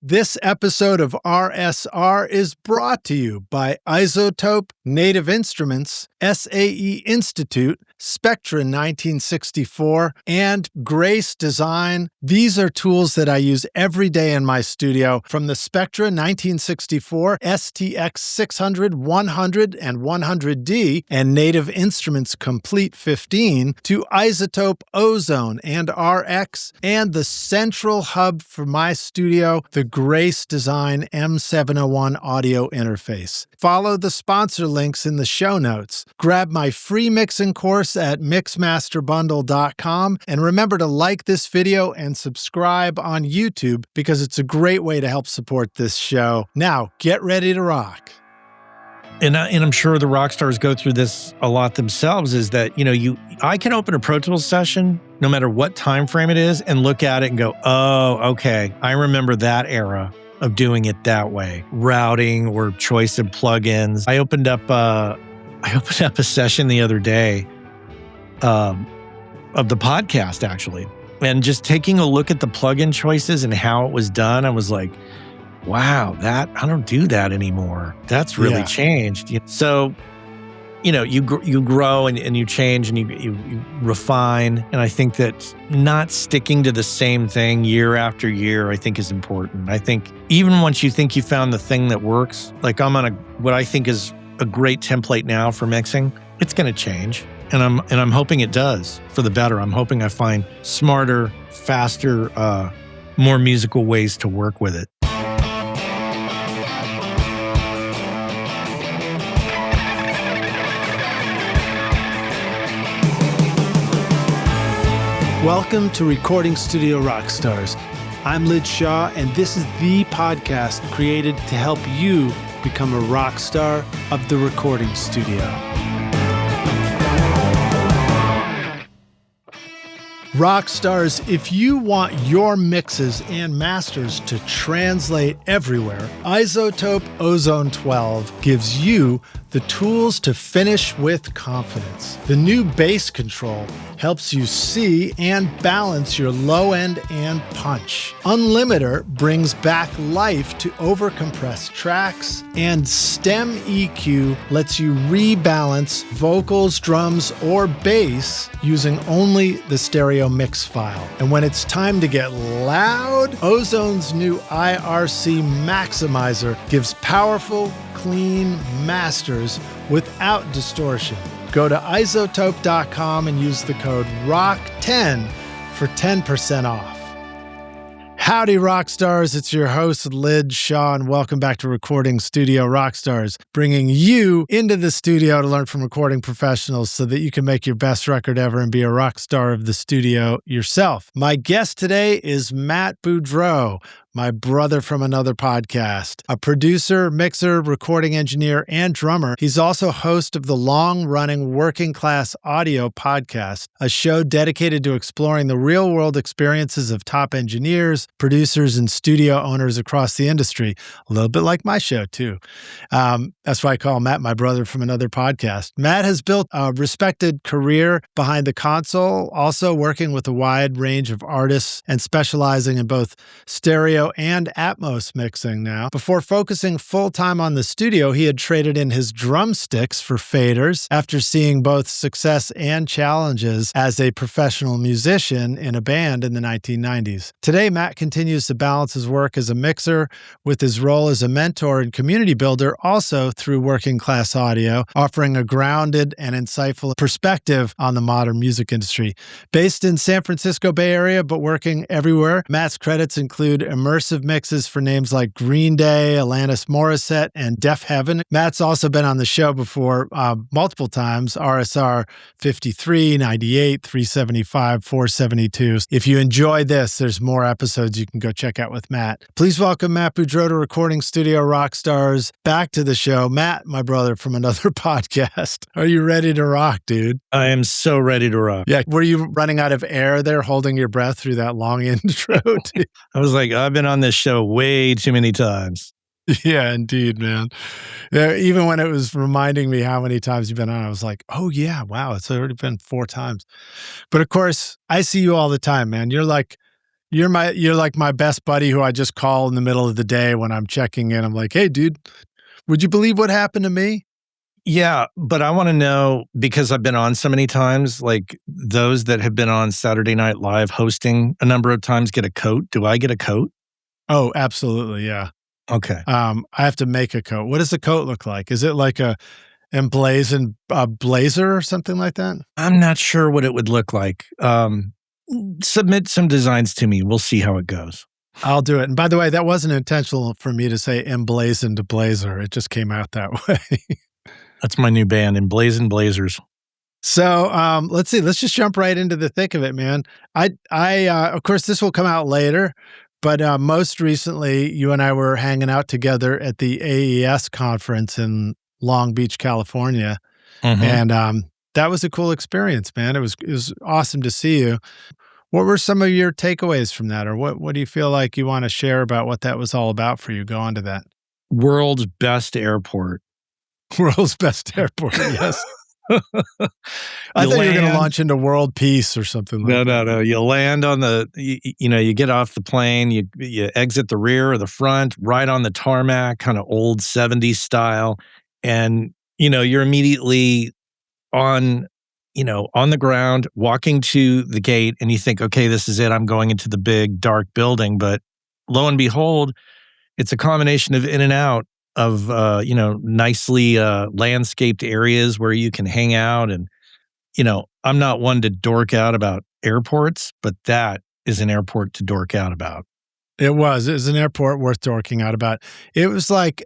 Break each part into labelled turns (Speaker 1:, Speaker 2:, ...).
Speaker 1: This episode of RSR is brought to you by iZotope, Native Instruments, SAE Institute, Spectra 1964, and Grace Design. These are tools that I use every day in my studio, from the Spectra 1964, STX 600, 100, and 100D, and Native Instruments Complete 15, to iZotope Ozone and RX, and the central hub for my studio, the Grace Design M701 audio interface. Follow the sponsor links in the show notes. Grab my free mixing course at mixmasterbundle.com, and remember to like this video and subscribe on YouTube because it's a great way to help support this show. Now, get ready to rock.
Speaker 2: And I'm sure the rock stars go through this a lot themselves, is that, I can open a Pro Tools session, no matter what time frame it is, and look at it and go, oh, okay, I remember that era of doing it that way. Routing or choice of plugins. I opened up a session the other day of the podcast, actually, and just taking a look at the plugin choices and how it was done, I was like, wow, I don't do that anymore. That's really changed. So, you grow and you change and you refine. And I think that not sticking to the same thing year after year, I think is important. I think even once you think you found the thing that works, like I'm on what I think is a great template now for mixing, it's going to change. And I'm hoping it does for the better. I'm hoping I find smarter, faster, more musical ways to work with it.
Speaker 1: Welcome to Recording Studio Rockstars. I'm Lid Shaw, and this is the podcast created to help you become a rock star of the recording studio. Rockstars, if you want your mixes and masters to translate everywhere, iZotope Ozone 12 gives you the tools to finish with confidence. The new bass control helps you see and balance your low end and punch. Unlimiter brings back life to overcompressed tracks, and Stem EQ lets you rebalance vocals, drums, or bass using only the stereo mix file. And when it's time to get loud, Ozone's new IRC Maximizer gives powerful, clean masters without distortion. Go to iZotope.com and use the code ROCK10 for 10% off. Howdy, Rockstars. It's your host, Lid Shaw, and welcome back to Recording Studio Rockstars, bringing you into the studio to learn from recording professionals so that you can make your best record ever and be a rock star of the studio yourself. My guest today is Matt Boudreau, my brother from another podcast, a producer, mixer, recording engineer, and drummer. He's also host of the long-running Working Class Audio podcast, a show dedicated to exploring the real-world experiences of top engineers, producers, and studio owners across the industry. A little bit like my show, too. That's why I call Matt my brother from another podcast. Matt has built a respected career behind the console, also working with a wide range of artists and specializing in both stereo and Atmos mixing now. Before focusing full-time on the studio, he had traded in his drumsticks for faders after seeing both success and challenges as a professional musician in a band in the 1990s. Today, Matt continues to balance his work as a mixer with his role as a mentor and community builder, also through Working Class Audio, offering a grounded and insightful perspective on the modern music industry. Based in San Francisco Bay Area, but working everywhere, Matt's credits include immersive mixes for names like Green Day, Alanis Morissette, and Deafheaven. Matt's also been on the show before multiple times, RSR555, 98, 375, 472. If you enjoy this, there's more episodes you can go check out with Matt. Please welcome Matt Boudreau to Recording Studio Rockstars. Back to the show. Matt, my brother from another podcast. Are you ready to rock, dude?
Speaker 2: I am so ready to rock.
Speaker 1: Yeah. Were you running out of air there, holding your breath through that long intro?
Speaker 2: I was like, I've been on this show way too many times.
Speaker 1: Yeah, indeed, man. Yeah, even when it was reminding me how many times you've been on, I was like, oh yeah, wow, it's already been 4 times. But of course, I see you all the time, man. You're You're like my best buddy who I just call in the middle of the day when I'm checking in. I'm like, hey, dude, would you believe what happened to me?
Speaker 2: Yeah, but I want to know, because I've been on so many times, like those that have been on Saturday Night Live hosting a number of times get a coat. Do I get a coat?
Speaker 1: Oh, absolutely. Yeah.
Speaker 2: Okay.
Speaker 1: I have to make a coat. What does the coat look like? Is it like a emblazoned blazer or something like that?
Speaker 2: I'm not sure what it would look like. Submit some designs to me. We'll see how it goes.
Speaker 1: I'll do it. And by the way, that wasn't intentional for me to say emblazoned blazer. It just came out that way.
Speaker 2: That's my new band, Emblazoned Blazers.
Speaker 1: So let's see. Let's just jump right into the thick of it, man. Of course, this will come out later, but most recently, you and I were hanging out together at the AES conference in Long Beach, California, and that was a cool experience, man. It was awesome to see you. What were some of your takeaways from that, or what do you feel like you want to share about what that was all about for you? Go on to that.
Speaker 2: World's best airport.
Speaker 1: World's best airport, yes. I thought you were going to launch into world peace or something like that.
Speaker 2: No. You land on you get off the plane, you exit the rear or the front, right on the tarmac, kind of old 70s style. And, you're immediately on the ground, walking to the gate, and you think, okay, this is it. I'm going into the big, dark building. But lo and behold, it's a combination of in and out of nicely landscaped areas where you can hang out. And I'm not one to dork out about airports, but that is an airport to dork out about.
Speaker 1: It was an airport worth dorking out about. It was like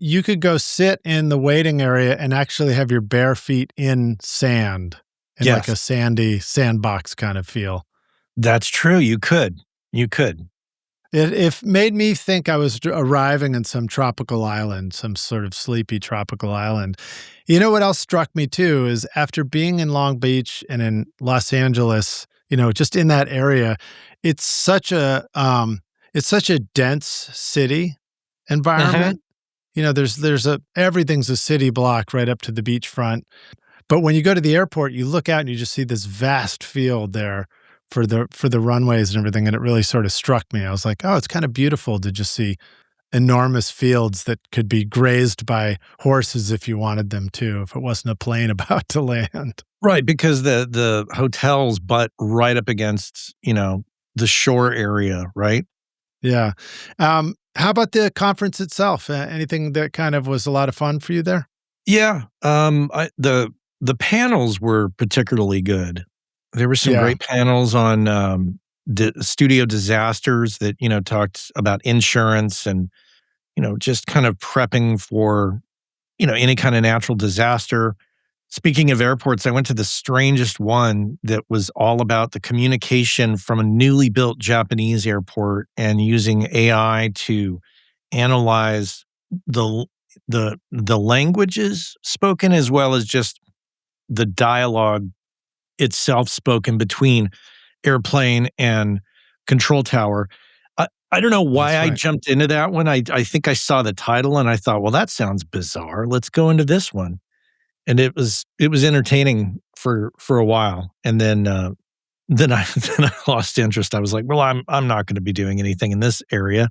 Speaker 1: you could go sit in the waiting area and actually have your bare feet in sand, in like a sandy sandbox kind of feel.
Speaker 2: That's true. You could.
Speaker 1: It made me think I was arriving in some tropical island, some sort of sleepy tropical island. You know what else struck me too is after being in Long Beach and in Los Angeles, just in that area, it's such a dense city environment. There's everything's a city block right up to the beachfront. But when you go to the airport, you look out and you just see this vast field there for the runways and everything, and it really sort of struck me. I was like, oh, it's kind of beautiful to just see enormous fields that could be grazed by horses if you wanted them to, if it wasn't a plane about to land.
Speaker 2: Right, because the hotels butt right up against, the shore area, right?
Speaker 1: Yeah. How about the conference itself? Anything that kind of was a lot of fun for you there?
Speaker 2: Yeah. The panels were particularly good. There were some great panels on studio disasters that, talked about insurance and, just kind of prepping for, any kind of natural disaster. Speaking of airports, I went to the strangest one that was all about the communication from a newly built Japanese airport and using AI to analyze the languages spoken as well as just the dialogue itself spoken between airplane and control tower. I don't know why I jumped into that one. I think I saw the title and I thought, well, that sounds bizarre. Let's go into this one. And it was entertaining for a while. And then I lost interest. I was like, well, I'm not going to be doing anything in this area.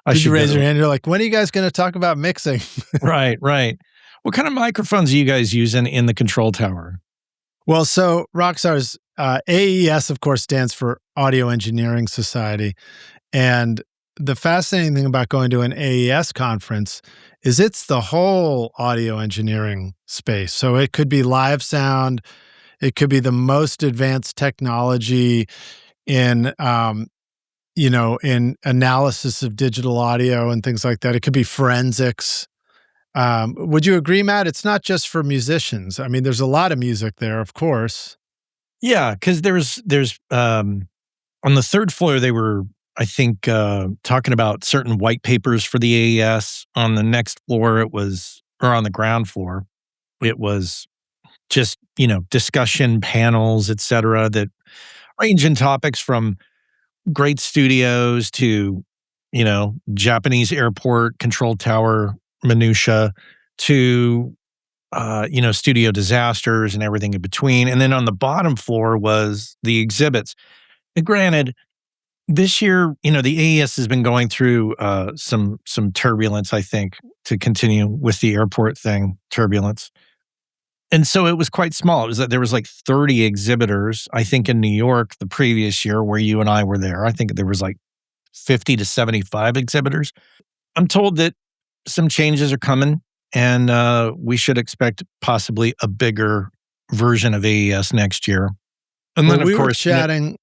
Speaker 1: Did you raise your hand? You're like, when are you guys going to talk about mixing?
Speaker 2: Right. What kind of microphones are you guys using in the control tower?
Speaker 1: Well, so Rockstar's AES, of course, stands for Audio Engineering Society. And the fascinating thing about going to an AES conference is it's the whole audio engineering space. So it could be live sound. It could be the most advanced technology in, in analysis of digital audio and things like that. It could be forensics. Would you agree, Matt? It's not just for musicians. I mean, there's a lot of music there, of course.
Speaker 2: Yeah, because there's on the third floor, they were, I think, talking about certain white papers for the AES. On the next floor, or on the ground floor, it was just, discussion panels, et cetera, that range in topics from great studios to, Japanese airport control tower minutia to, studio disasters and everything in between. And then on the bottom floor was the exhibits. And granted, This year, the AES has been going through some turbulence, I think, to continue with the airport thing, turbulence. And so it was quite small. It was that there was like 30 exhibitors, I think, in New York the previous year where you and I were there. I think there was like 50 to 75 exhibitors. I'm told that some changes are coming, and we should expect possibly a bigger version of AES next year. And
Speaker 1: Well,
Speaker 2: then,
Speaker 1: we
Speaker 2: of
Speaker 1: were
Speaker 2: course,
Speaker 1: chatting.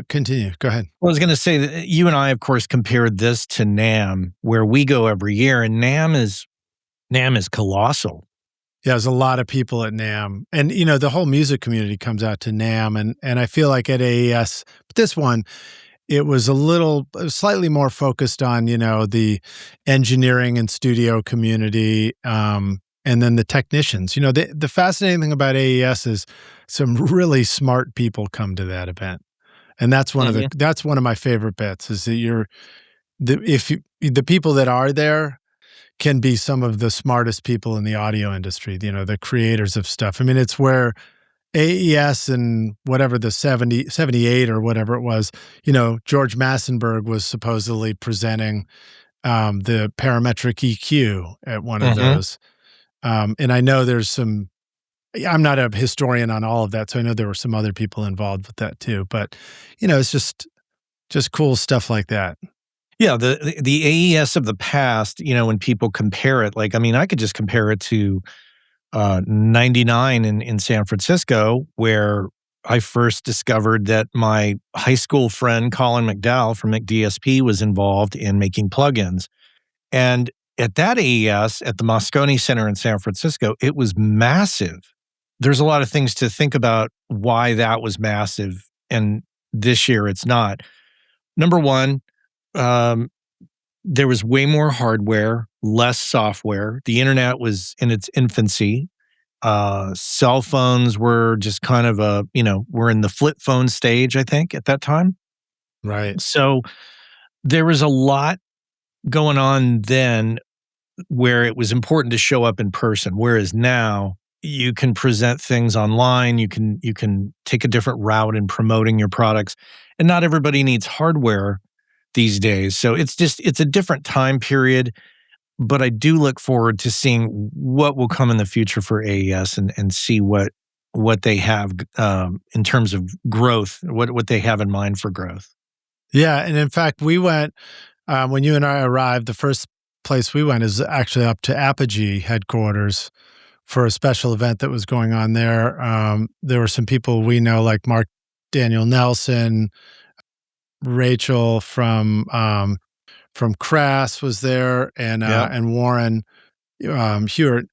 Speaker 1: Continue. Go ahead.
Speaker 2: I was going to say that you and I, of course, compared this to NAMM, where we go every year, and NAMM is colossal.
Speaker 1: Yeah, there's a lot of people at NAMM, and the whole music community comes out to NAMM, and I feel like at AES, but this one, it was slightly more focused on the engineering and studio community, and then the technicians. The fascinating thing about AES is some really smart people come to that event. And that's one of my favorite bits is that the people that are there can be some of the smartest people in the audio industry, the creators of stuff. I mean, it's where AES and whatever the 78 or whatever it was, George Massenburg was supposedly presenting the parametric EQ at one of those. And I know I'm not a historian on all of that, so I know there were some other people involved with that too. But it's just cool stuff like that.
Speaker 2: Yeah, the AES of the past, when people compare it, I could just compare it to 99 in San Francisco, where I first discovered that my high school friend Colin McDowell from McDSP was involved in making plugins. And at that AES at the Moscone Center in San Francisco, it was massive. There's a lot of things to think about why that was massive, and this year it's not. Number one, there was way more hardware, less software. The internet was in its infancy. Cell phones were just kind of we're in the flip phone stage, I think, at that time.
Speaker 1: Right.
Speaker 2: So there was a lot going on then where it was important to show up in person, whereas now you can present things online, you can take a different route in promoting your products, and not everybody needs hardware these days. So it's a different time period, but I do look forward to seeing what will come in the future for AES and see what they have in terms of growth, what they have in mind for growth.
Speaker 1: Yeah, and in fact, we went when you and I arrived. The first place we went is actually up to Apogee headquarters for a special event that was going on there. There were some people we know, like Mark Daniel Nelson, Rachel from Crass was there, and Warren Hewitt,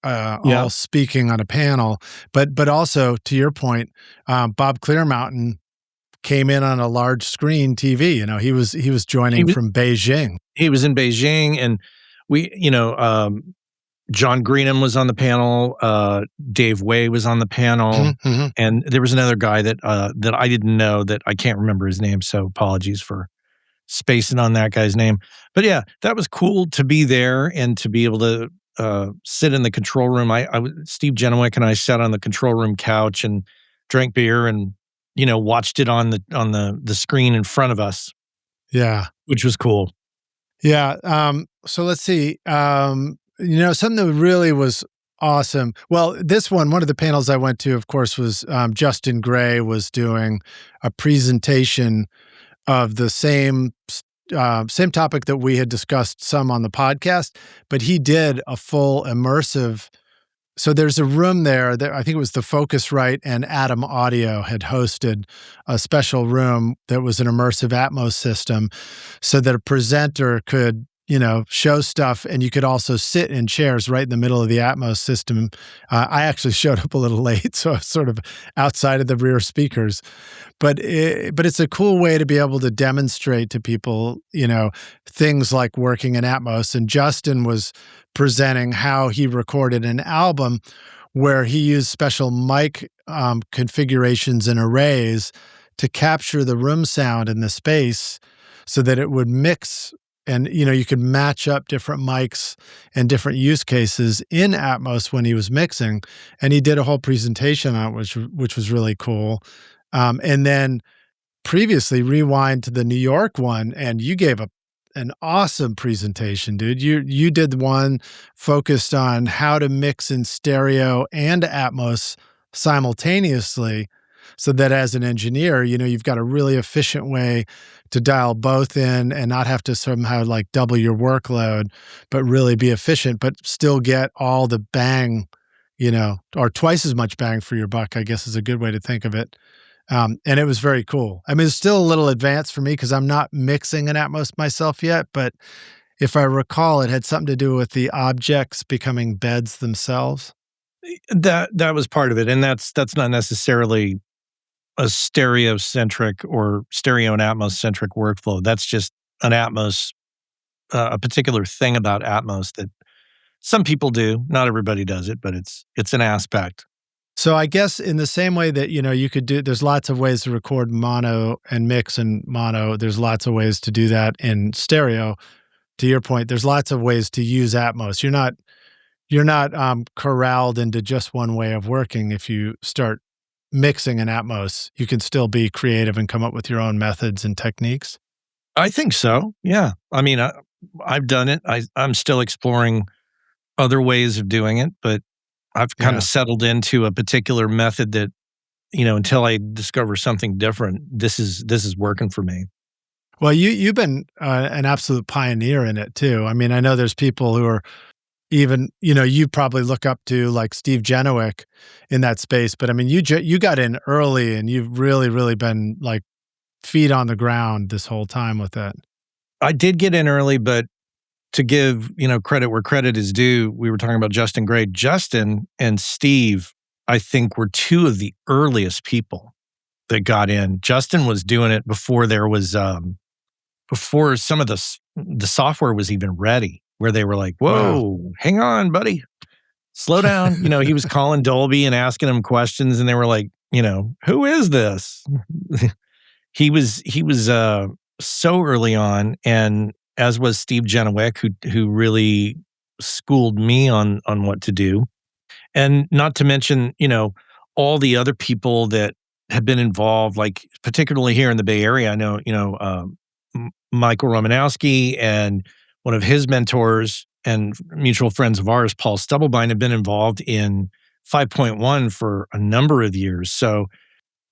Speaker 1: all speaking on a panel. But also, to your point, Bob Clearmountain came in on a large screen TV. He was joining from Beijing.
Speaker 2: He was in Beijing, and we, John Greenham was on the panel. Dave Way was on the panel, and there was another guy that I didn't know, that I can't remember his name. So apologies for spacing on that guy's name. But yeah, that was cool to be there and to be able to sit in the control room. Steve Genowick and I sat on the control room couch and drank beer and watched it on the screen in front of us.
Speaker 1: Yeah,
Speaker 2: which was cool.
Speaker 1: Yeah. So let's see. Something that really was awesome. Well, one of the panels I went to, of course, was Justin Gray was doing a presentation of the same topic that we had discussed some on the podcast, but he did a full immersive. So there's a room there that I think it was the Focusrite and Atom Audio had hosted a special room that was an immersive Atmos system so that a presenter could show stuff, and you could also sit in chairs right in the middle of the Atmos system. I actually showed up a little late, so I was sort of outside of the rear speakers. But it's a cool way to be able to demonstrate to people, things like working in Atmos. And Justin was presenting how he recorded an album where he used special mic configurations and arrays to capture the room sound in the space so that it would mix. And, you could match up different mics and different use cases in Atmos when he was mixing. And he did a whole presentation on it, which was really cool. And then previously rewind to the New York one, and you gave an awesome presentation, dude. You did one focused on how to mix in stereo and Atmos simultaneously, so that as an engineer, you've got a really efficient way to dial both in and not have to somehow like double your workload, but really be efficient, but still get all the bang, or twice as much bang for your buck, I guess is a good way to think of it. And it was very cool. I mean, it's still a little advanced for me because I'm not mixing an Atmos myself yet, but if I recall, it had something to do with the objects becoming beds themselves.
Speaker 2: That was part of it, and that's not necessarily a stereo-centric or stereo and Atmos-centric workflow. That's just an Atmos, a particular thing about Atmos that some people do. Not everybody does it, but it's an aspect.
Speaker 1: So I guess in the same way that, you could there's lots of ways to record mono and mix in mono. There's lots of ways to do that in stereo. To your point, there's lots of ways to use Atmos. You're not corralled into just one way of working. If you start mixing in Atmos, you can still be creative and come up with your own methods and techniques.
Speaker 2: I think so. Yeah. I mean, I've done it. I'm still exploring other ways of doing it, but I've kind of settled into a particular method that, until I discover something different, this is working for me.
Speaker 1: Well, you've been an absolute pioneer in it too. I mean, I know there's people who are even, you probably look up to like Steve Genowick in that space, but I mean, you got in early and you've really, really been like feet on the ground this whole time with that.
Speaker 2: I did get in early, but to give, credit where credit is due, we were talking about Justin Gray. Justin and Steve, I think, were two of the earliest people that got in. Justin was doing it before there was, before some of the software was even ready, where they were like, whoa, hang on, buddy, slow down. He was calling Dolby and asking them questions, and they were like, who is this? He was so early on, and as was Steve Genowick, who really schooled me on what to do. And not to mention, all the other people that have been involved, like particularly here in the Bay Area. I know, Michael Romanowski and one of his mentors and mutual friends of ours, Paul Stubblebine, have been involved in 5.1 for a number of years. So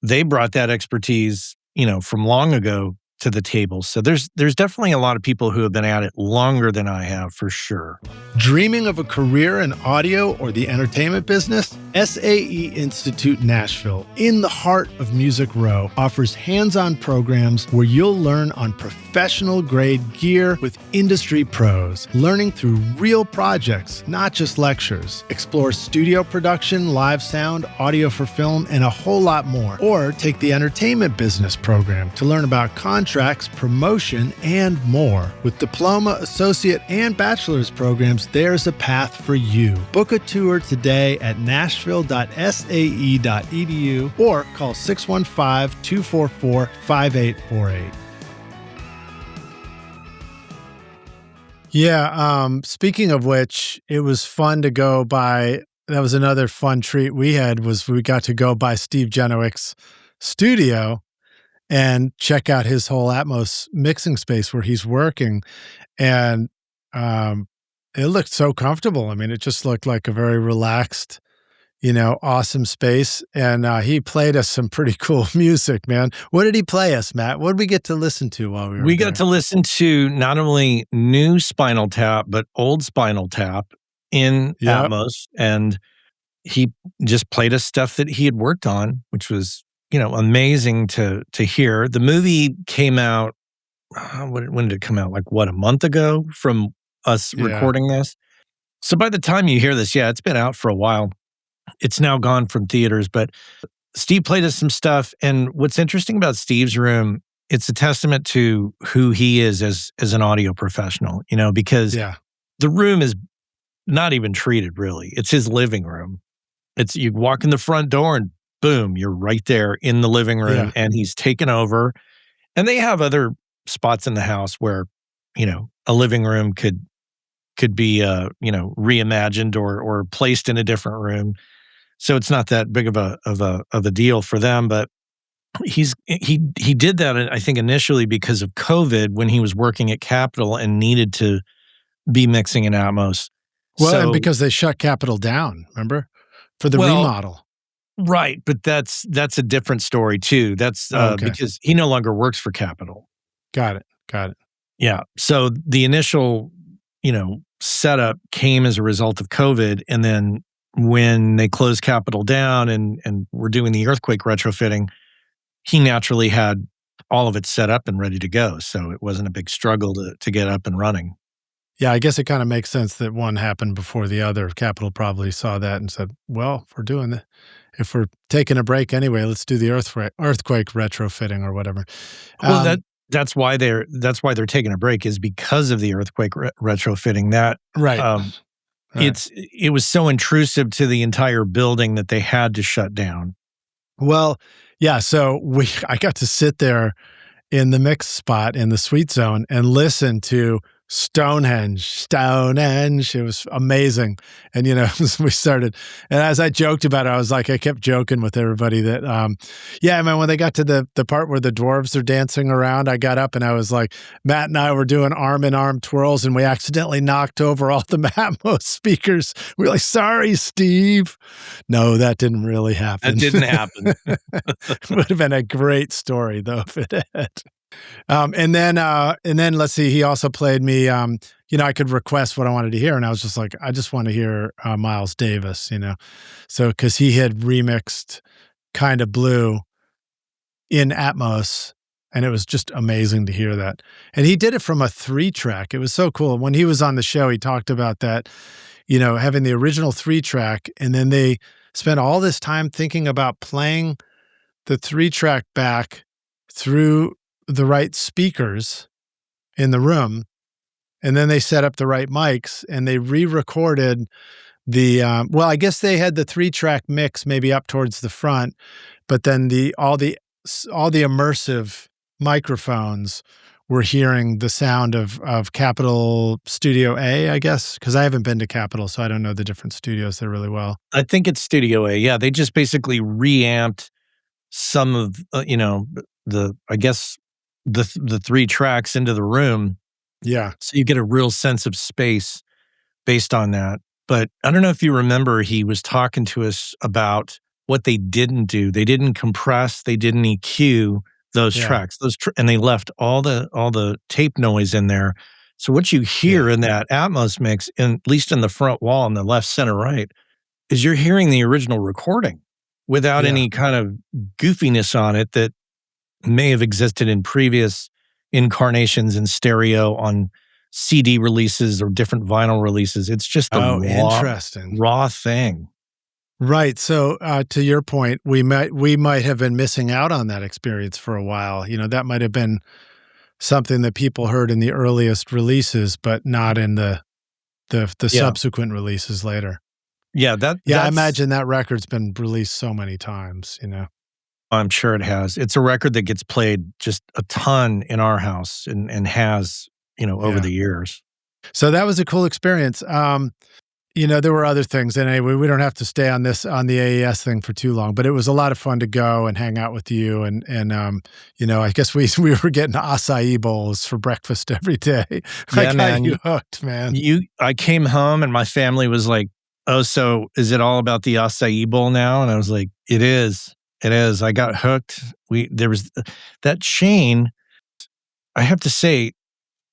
Speaker 2: they brought that expertise, from long ago to the table. So there's definitely a lot of people who have been at it longer than I have, for sure.
Speaker 1: Dreaming of a career in audio or the entertainment business? SAE Institute Nashville, in the heart of Music Row, offers hands-on programs where you'll learn on professional-grade gear with industry pros, learning through real projects, not just lectures. Explore studio production, live sound, audio for film, and a whole lot more. Or take the entertainment business program to learn about contracts, promotion, and more. With diploma, associate, and bachelor's programs, there's a path for you. Book a tour today at nashville.sae.edu or call 615-244-5848. Yeah, speaking of which, it was fun to go by. That was another fun treat we had, was we got to go by Steve Genowick's studio and check out his whole Atmos mixing space where he's working. And it looked so comfortable. I mean, it just looked like a very relaxed, awesome space. And he played us some pretty cool music, man. What did he play us, Matt? What did we get to listen to while we were
Speaker 2: We got to listen to not only new Spinal Tap, but old Spinal Tap in Atmos. And he just played us stuff that he had worked on, which was, amazing to hear. The movie came out, when did it come out? Like, a month ago from us recording this? So by the time you hear this, it's been out for a while. It's now gone from theaters, but Steve played us some stuff. And what's interesting about Steve's room, it's a testament to who he is as an audio professional, because the room is not even treated really. It's his living room. You walk in the front door and boom, you're right there in the living room, and he's taken over. And they have other spots in the house where, a living room could be, reimagined or placed in a different room. So it's not that big of a deal for them. But he did that, I think, initially because of COVID when he was working at Capitol and needed to be mixing in Atmos.
Speaker 1: Well, and
Speaker 2: So,
Speaker 1: because they shut Capitol down, remember? For the
Speaker 2: well,
Speaker 1: remodel.
Speaker 2: right, but that's a different story too. That's
Speaker 1: Okay.
Speaker 2: because he no longer works for Capitol.
Speaker 1: Got it. Got it.
Speaker 2: Yeah. So the initial, setup came as a result of COVID, and then when they closed Capitol down and were doing the earthquake retrofitting, he naturally had all of it set up and ready to go. So it wasn't a big struggle to get up and running.
Speaker 1: Yeah, I guess it kind of makes sense that one happened before the other. Capitol probably saw that and said, "Well, if we're taking a break anyway, let's do the earthquake retrofitting or whatever."
Speaker 2: Well, that's why they're taking a break, is because of the earthquake retrofitting. That
Speaker 1: Right. Right.
Speaker 2: it was so intrusive to the entire building that they had to shut down.
Speaker 1: Well, yeah. So I got to sit there in the mix spot in the sweet zone and listen to Stonehenge. It was amazing. And, we started, and as I joked about it, I kept joking with everybody that, yeah, man, when they got to the part where the dwarves are dancing around, I got up and I was like, Matt and I were doing arm in arm twirls and we accidentally knocked over all the Atmos speakers. We were like, sorry, Steve. No, that didn't really happen.
Speaker 2: That didn't happen.
Speaker 1: It would have been a great story though if it had. And then let's see, he also played me, I could request what I wanted to hear. And I was just like, I just want to hear Miles Davis, So, because he had remixed Kinda Blue in Atmos, and it was just amazing to hear that. And he did it from a 3-track. It was so cool. When he was on the show, he talked about that, having the original 3-track, and then they spent all this time thinking about playing the 3-track back through the right speakers in the room, and then they set up the right mics and they re-recorded the I guess they had the 3-track mix maybe up towards the front, but then all the immersive microphones were hearing the sound of Capitol Studio A, I guess, because I haven't been to Capitol, so I don't know the different studios there really well.
Speaker 2: I think it's Studio A. Yeah, they just basically reamped some of the 3 tracks into the room.
Speaker 1: Yeah.
Speaker 2: So you get a real sense of space based on that. But I don't know if you remember, he was talking to us about what they didn't do. They didn't compress, they didn't EQ those tracks. And they left all the tape noise in there. So what you hear in that Atmos mix, at least in the front wall in the left, center, right, is you're hearing the original recording without any kind of goofiness on it that may have existed in previous incarnations in stereo on CD releases or different vinyl releases. It's just a
Speaker 1: interesting
Speaker 2: raw thing.
Speaker 1: Right. So to your point, we might have been missing out on that experience for a while. That might have been something that people heard in the earliest releases, but not in the subsequent releases later.
Speaker 2: Yeah,
Speaker 1: I imagine that record's been released so many times,
Speaker 2: I'm sure it has. It's a record that gets played just a ton in our house and has, over the years.
Speaker 1: So that was a cool experience. There were other things. And anyway, we don't have to stay on the AES thing for too long, but it was a lot of fun to go and hang out with you. And I guess we were getting acai bowls for breakfast every day.
Speaker 2: Yeah, man.
Speaker 1: You hooked, man.
Speaker 2: I came home and my family was like, oh, so is it all about the acai bowl now? And I was like, it is. It is. I got hooked. There was that chain. I have to say,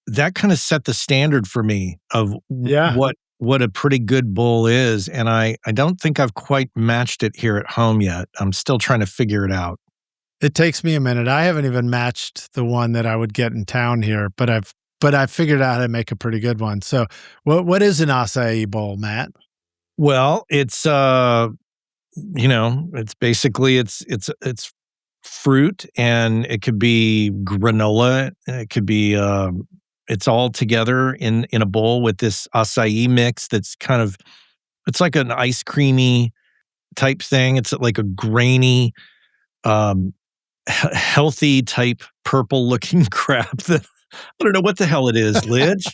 Speaker 2: that kind of set the standard for me of what a pretty good bowl is. And I don't think I've quite matched it here at home yet. I'm still trying to figure it out.
Speaker 1: It takes me a minute. I haven't even matched the one that I would get in town here, but I've figured out how to make a pretty good one. So what is an acai bowl, Matt?
Speaker 2: Well, it's it's basically it's fruit, and it could be granola, it could be it's all together in a bowl with this acai mix that's it's like an ice creamy type thing. It's like a grainy, healthy type purple looking crap that I don't know what the hell it is, Lidge.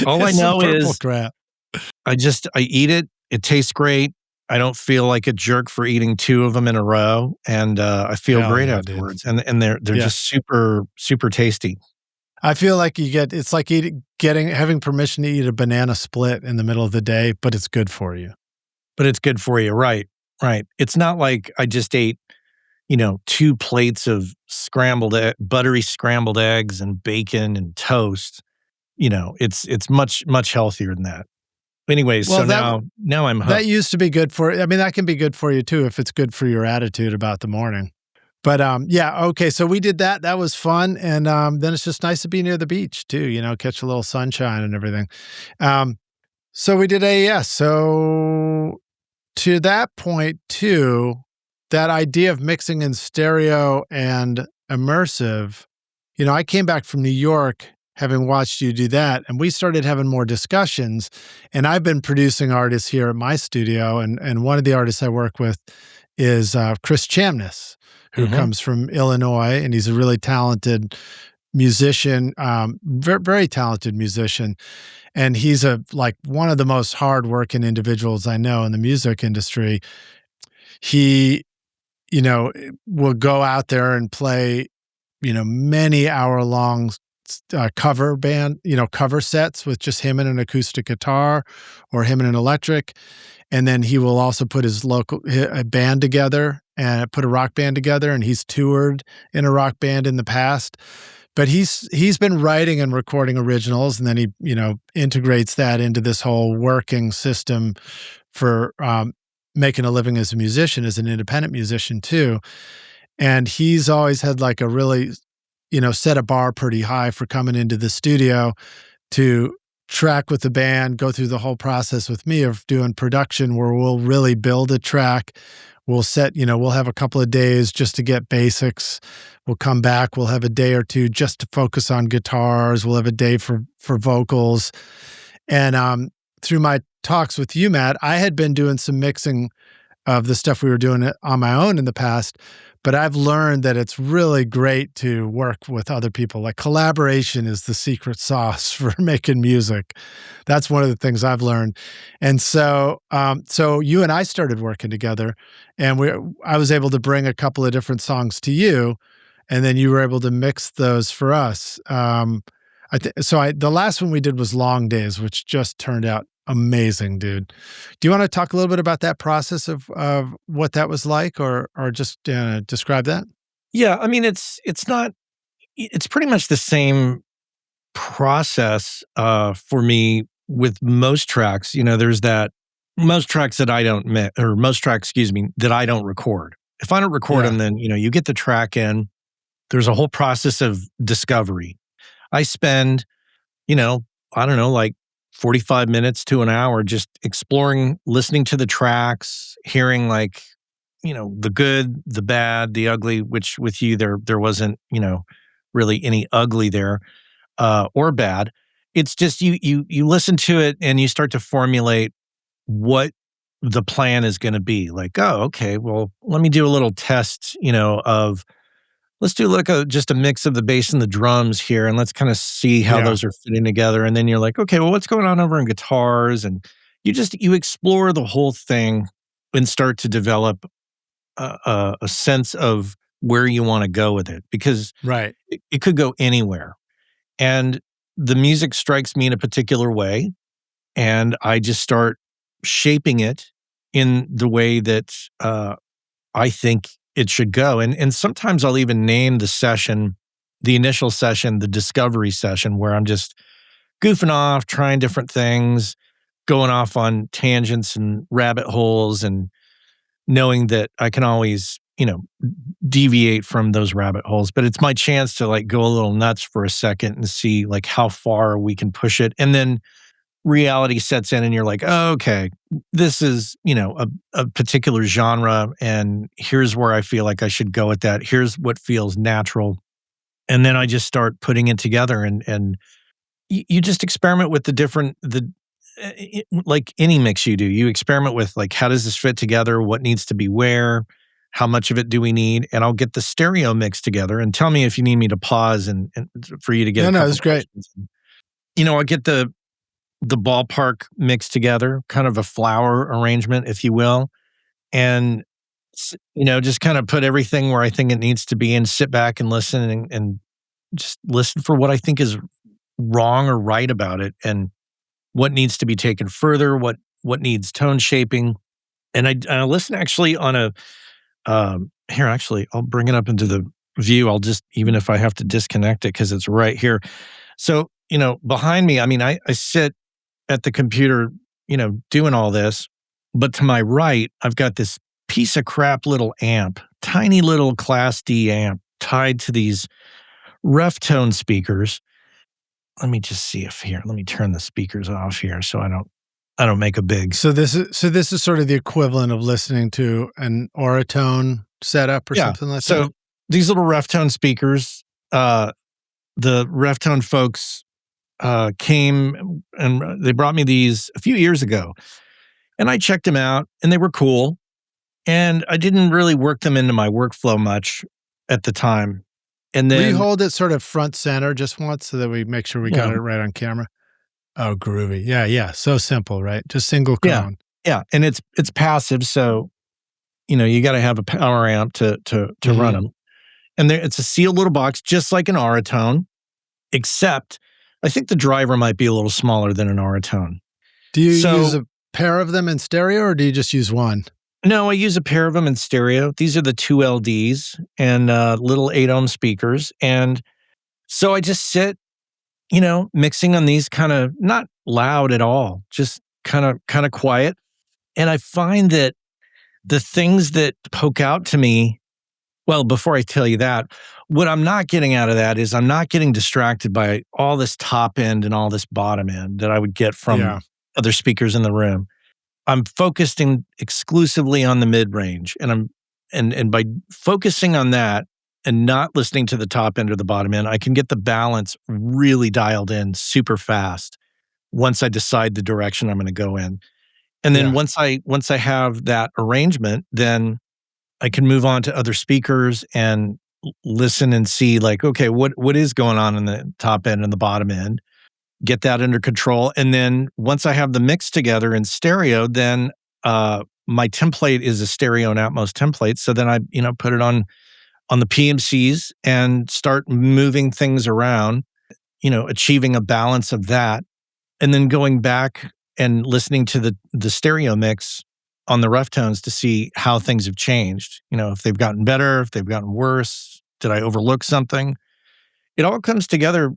Speaker 2: All I know is
Speaker 1: crap.
Speaker 2: I eat it. It tastes great. I don't feel like a jerk for eating 2 of them in a row, and I feel
Speaker 1: Hell
Speaker 2: great
Speaker 1: yeah, dude.
Speaker 2: afterwards. And they're just super, super tasty.
Speaker 1: I feel like it's like having permission to eat a banana split in the middle of the day, but it's good for you.
Speaker 2: But it's good for you, right? Right. It's not like I just ate, 2 plates of buttery scrambled eggs and bacon and toast. It's much, much healthier than that. Anyways,
Speaker 1: Well,
Speaker 2: so now I'm hooked.
Speaker 1: That used to be good for, I mean, that can be good for you too if it's good for your attitude about the morning. But yeah, okay, so we did that. That was fun. And then it's just nice to be near the beach too, catch a little sunshine and everything. So we did AES. So to that point too, that idea of mixing in stereo and immersive, I came back from New York having watched you do that, and we started having more discussions. And I've been producing artists here at my studio, and one of the artists I work with is Chris Chamness, who comes from Illinois, and he's a really talented musician, very, very talented musician. And he's one of the most hardworking individuals I know in the music industry. He, will go out there and play, many hour-long cover sets with just him and an acoustic guitar or him and an electric. And then he will also put a band together and put a rock band together. And he's toured in a rock band in the past. But he's been writing and recording originals, and then he, integrates that into this whole working system for making a living as a musician, as an independent musician too. And he's always had like a really, set a bar pretty high for coming into the studio to track with the band, go through the whole process with me of doing production where we'll really build a track. We'll we'll have a couple of days just to get basics. We'll come back. We'll have a day or two just to focus on guitars. We'll have a day for vocals. And through my talks with you, Matt, I had been doing some mixing of the stuff we were doing on my own in the past, but I've learned that it's really great to work with other people. Like collaboration is the secret sauce for making music. That's one of the things I've learned. And so you and I started working together, and I was able to bring a couple of different songs to you, and then you were able to mix those for us. The last one we did was Long Days, which just turned out amazing, dude. Do you want to talk a little bit about that process of what that was like, or just describe that?
Speaker 2: Yeah, I mean, it's pretty much the same process for me with most tracks. There's that most tracks that I don't that I don't record. If I don't record them, then you get the track in. There's a whole process of discovery. I spend, I don't know, like 45 minutes to an hour just exploring, listening to the tracks, hearing the good, the bad, the ugly, which with you there wasn't, really any ugly there or bad. It's just you listen to it and you start to formulate what the plan is going to be. Like, oh, okay, well, let me do a little test, of let's do just a mix of the bass and the drums here, and let's kind of see how those are fitting together. And then you're like, okay, well, what's going on over in guitars? And you explore the whole thing and start to develop a sense of where you want to go with it, because it could go anywhere. And the music strikes me in a particular way, and I just start shaping it in the way that I think it should go. And sometimes I'll even name the initial session, the discovery session, where I'm just goofing off, trying different things, going off on tangents and rabbit holes, and knowing that I can always, deviate from those rabbit holes. But it's my chance to go a little nuts for a second and see how far we can push it. And then reality sets in and you're like, oh, okay, this is, a particular genre, and here's where I feel like I should go with that. Here's what feels natural. And then I just start putting it together, and you just experiment with like any mix you do. You experiment with how does this fit together? What needs to be where? How much of it do we need? And I'll get the stereo mix together, and tell me if you need me to pause and for you to get
Speaker 1: No, it's great.
Speaker 2: I'll get the ballpark mix together, kind of a flower arrangement, if you will. and just kind of put everything where I think it needs to be and sit back and listen and just listen for what I think is wrong or right about it and what needs to be taken further, what needs tone shaping. And I listen actually on a here, actually, I'll bring it up into the view. I'll just, even if I have to disconnect it because it's right here. So, behind me, I mean, I sit at the computer, doing all this, but to my right, I've got this piece of crap little amp, tiny little Class D amp tied to these rough tone speakers. Let me just see let me turn the speakers off here so I don't make a big.
Speaker 1: So this is sort of the equivalent of listening to an Auratone setup or something like that.
Speaker 2: So these little rough tone speakers, the rough tone folks came and they brought me these a few years ago, and I checked them out, and they were cool, and I didn't really work them into my workflow much at the time. And then
Speaker 1: will you hold it sort of front center just once so that we make sure we got it right on camera? Oh, groovy. Yeah. So simple, right? Just single cone.
Speaker 2: Yeah. And it's passive. So, you got to have a power amp to run them. And it's a sealed little box, just like an Auratone, except I think the driver might be a little smaller than an Auratone.
Speaker 1: Do you use a pair of them in stereo or do you just use one?
Speaker 2: No, I use a pair of them in stereo. These are the 2 LDs and little 8-ohm speakers. And so I just sit, mixing on these, kind of not loud at all, just kind of quiet. And I find that the things that poke out to me, well, before I tell you that, what I'm not getting out of that is I'm not getting distracted by all this top end and all this bottom end that I would get from other speakers in the room. I'm focusing exclusively on the mid-range, and by focusing on that and not listening to the top end or the bottom end, I can get the balance really dialed in super fast once I decide the direction I'm going to go in. And then once I have that arrangement, then I can move on to other speakers and listen and see, like, okay, what is going on in the top end and the bottom end, get that under control. And then once I have the mix together in stereo, then my template is a stereo and Atmos template. So then I, put it on the PMCs and start moving things around, achieving a balance of that. And then going back and listening to the stereo mix on the rough tones to see how things have changed. If they've gotten better, if they've gotten worse, did I overlook something? It all comes together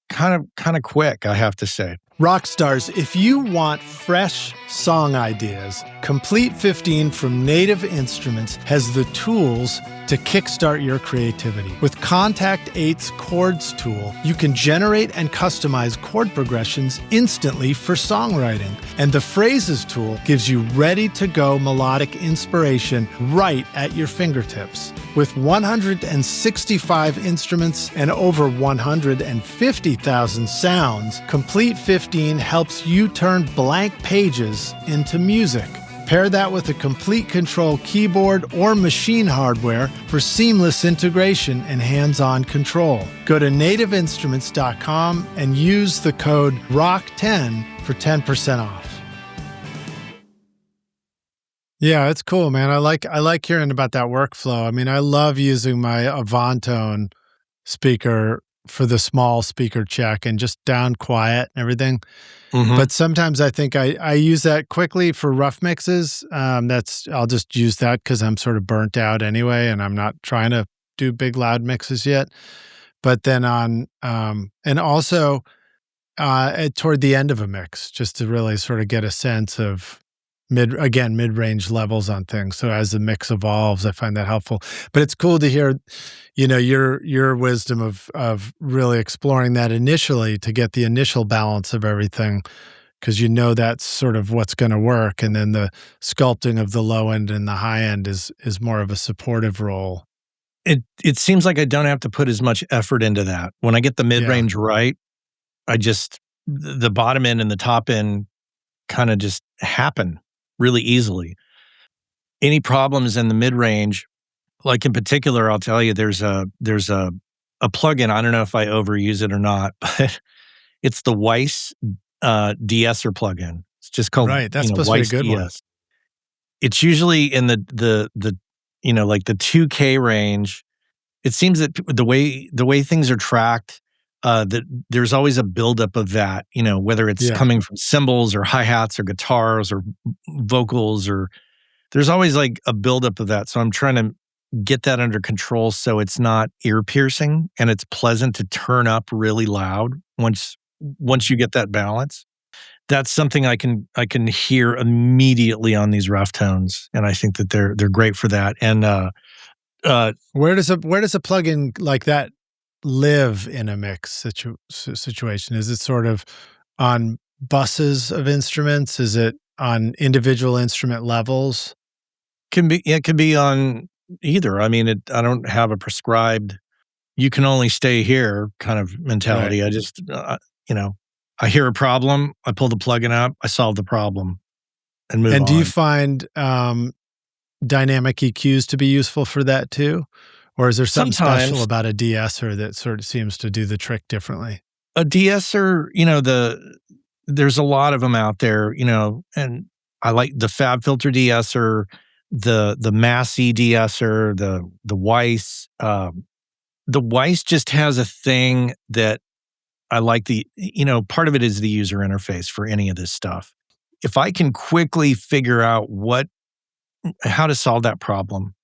Speaker 2: kind of quick, I have to say.
Speaker 1: Rock stars, if you want fresh song ideas, Complete 15 from Native Instruments has the tools to kickstart your creativity. With Contact 8's Chords tool, you can generate and customize chord progressions instantly for songwriting. And the Phrases tool gives you ready-to-go melodic inspiration right at your fingertips. With 165 instruments and over 150,000 sounds, Complete 15 helps you turn blank pages into music. Pair that with a Complete Control keyboard or machine hardware for seamless integration and hands-on control. Go to nativeinstruments.com and use the code ROCK10 for 10% off. Yeah, it's cool, man. I like hearing about that workflow. I mean, I love using my Avantone speaker for the small speaker check and just down quiet and everything. Mm-hmm. But sometimes I think I use that quickly for rough mixes. I'll just use that because I'm sort of burnt out anyway, and I'm not trying to do big loud mixes yet. But then and also toward the end of a mix, just to really sort of get a sense of mid-range levels on things. So as the mix evolves, I find that helpful. But it's cool to hear, your wisdom of really exploring that initially to get the initial balance of everything, because that's sort of what's going to work. And then the sculpting of the low end and the high end is more of a supportive role.
Speaker 2: It seems like I don't have to put as much effort into that. When I get the mid-range right, the bottom end and the top end kind of just happen really easily. Any problems in the mid-range, like in particular, I'll tell you, there's a plugin. I don't know if I overuse it or not, but it's the Weiss de-esser plugin. It's just called
Speaker 1: That's supposed to be a good one.
Speaker 2: it's usually in the like the 2K range. It seems that the way things are tracked, that there's always a buildup of that, whether it's coming from cymbals or hi-hats or guitars or vocals, or there's always like a buildup of that. So I'm trying to get that under control so it's not ear piercing and it's pleasant to turn up really loud once you get that balance. That's something I can hear immediately on these rough tones, and I think that they're great for that. And
Speaker 1: where does a plugin like that live in a mix situation? Is it sort of on buses of instruments? Is it on individual instrument levels?
Speaker 2: It can be on either. I mean, I don't have a prescribed, you can only stay here kind of mentality. Right. I just, I hear a problem, I pull the plugin up, I solve the problem, and move on.
Speaker 1: And do you find dynamic EQs to be useful for that too? Or is there something special about a de-esser that sort of seems to do the trick differently?
Speaker 2: A de-esser, there's a lot of them out there, and I like the Fab Filter de-esser, the Massey de-esser, the Weiss. The Weiss just has a thing that I like. Part of it is the user interface for any of this stuff. If I can quickly figure out how to solve that problem,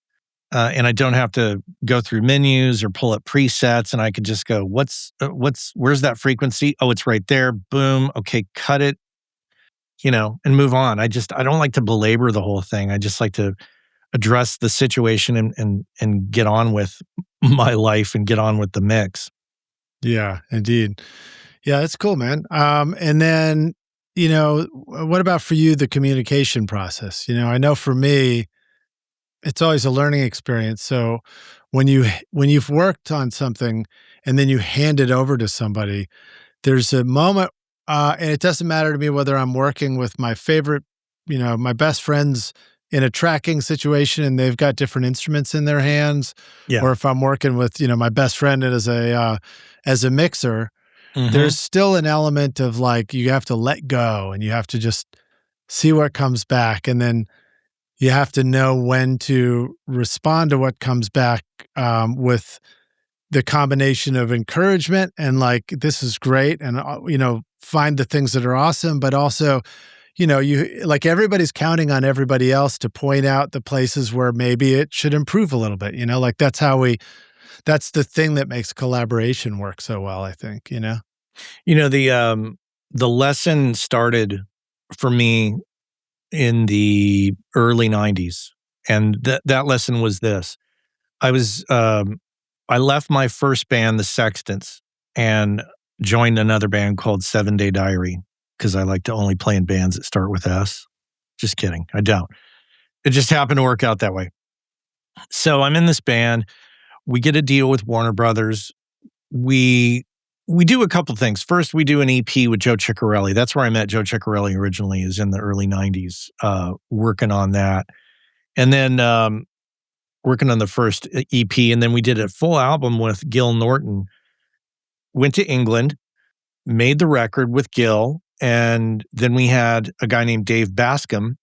Speaker 2: and I don't have to go through menus or pull up presets, and I could just go, where's that frequency? Oh, it's right there. Boom. Okay, cut it, and move on. I don't like to belabor the whole thing. I just like to address the situation and get on with my life and get on with the mix.
Speaker 1: Yeah, indeed. Yeah, that's cool, man. And then, what about for you, the communication process? I know for me, it's always a learning experience. So when you've worked on something and then you hand it over to somebody, there's a moment, and it doesn't matter to me whether I'm working with my favorite, my best friends in a tracking situation and they've got different instruments in their hands, or if I'm working with, my best friend as a mixer, there's still an element of like, you have to let go and you have to just see what comes back. And then you have to know when to respond to what comes back, with the combination of encouragement and like, this is great. And, find the things that are awesome, but also, you like everybody's counting on everybody else to point out the places where maybe it should improve a little bit, like that's the thing that makes collaboration work so well, I think,
Speaker 2: The lesson started for me in the early 90s. And that lesson was this. I left my first band, the Sextants, and joined another band called 7 Day Diary, because I like to only play in bands that start with S. Just kidding. I don't. It just happened to work out that way. So I'm in this band. We get a deal with Warner Brothers. We do a couple things. First, we do an EP with Joe Ciccarelli. That's where I met Joe Ciccarelli originally, is in the early 90s, working on that. And then working on the first EP. And then we did a full album with Gil Norton. Went to England, made the record with Gil. And then we had a guy named Dave Bascom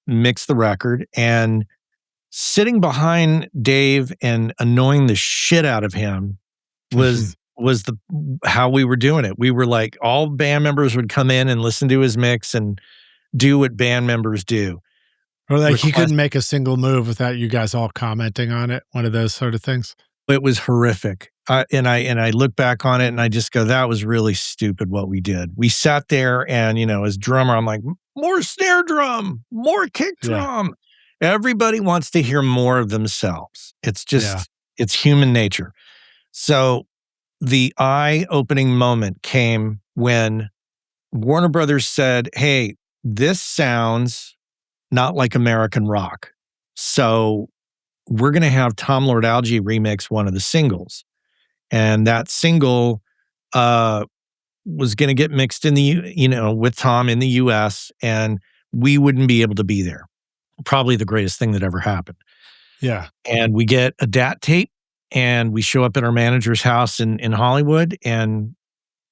Speaker 2: mix the record, and sitting behind Dave and annoying the shit out of him was how we were doing it. We were like, all band members would come in and listen to his mix and do what band members do.
Speaker 1: Or like he couldn't make a single move without you guys all commenting on it. One of those sort of things.
Speaker 2: It was horrific. And I look back on it and I just go, that was really stupid what we did. We sat there and, as drummer, I'm like, more snare drum, more kick drum. Yeah. Everybody wants to hear more of themselves. It's just, it's human nature. So the eye-opening moment came when Warner Brothers said, hey, this sounds not like American rock. So we're going to have Tom Lord Alge remix one of the singles. And that single was going to get mixed in with Tom in the US, and we wouldn't be able to be there. Probably the greatest thing that ever happened.
Speaker 1: Yeah.
Speaker 2: And we get a DAT tape, and we show up at our manager's house in Hollywood, and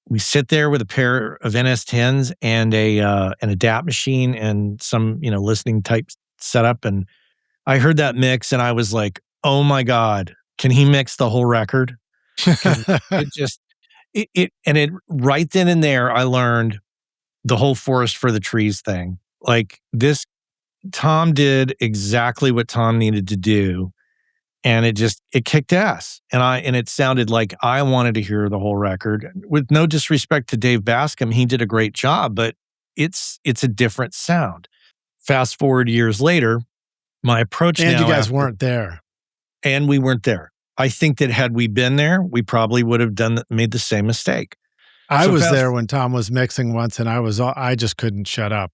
Speaker 2: we sit there with a pair of NS10s and a DAT machine and some, listening type set up, and I heard that mix and I was like, oh my God, can he mix the whole record? 'Cause it just, it right then and there, I learned the whole forest for the trees thing. Like this, Tom did exactly what Tom needed to do. And it kicked ass. And it sounded like I wanted to hear the whole record. With no disrespect to Dave Bascom, he did a great job, but it's a different sound. Fast forward years later, my approach
Speaker 1: and
Speaker 2: now
Speaker 1: you guys weren't there.
Speaker 2: And we weren't there. I think that had we been there, we probably would have made the same mistake.
Speaker 1: I was there when Tom was mixing once, and I just couldn't shut up.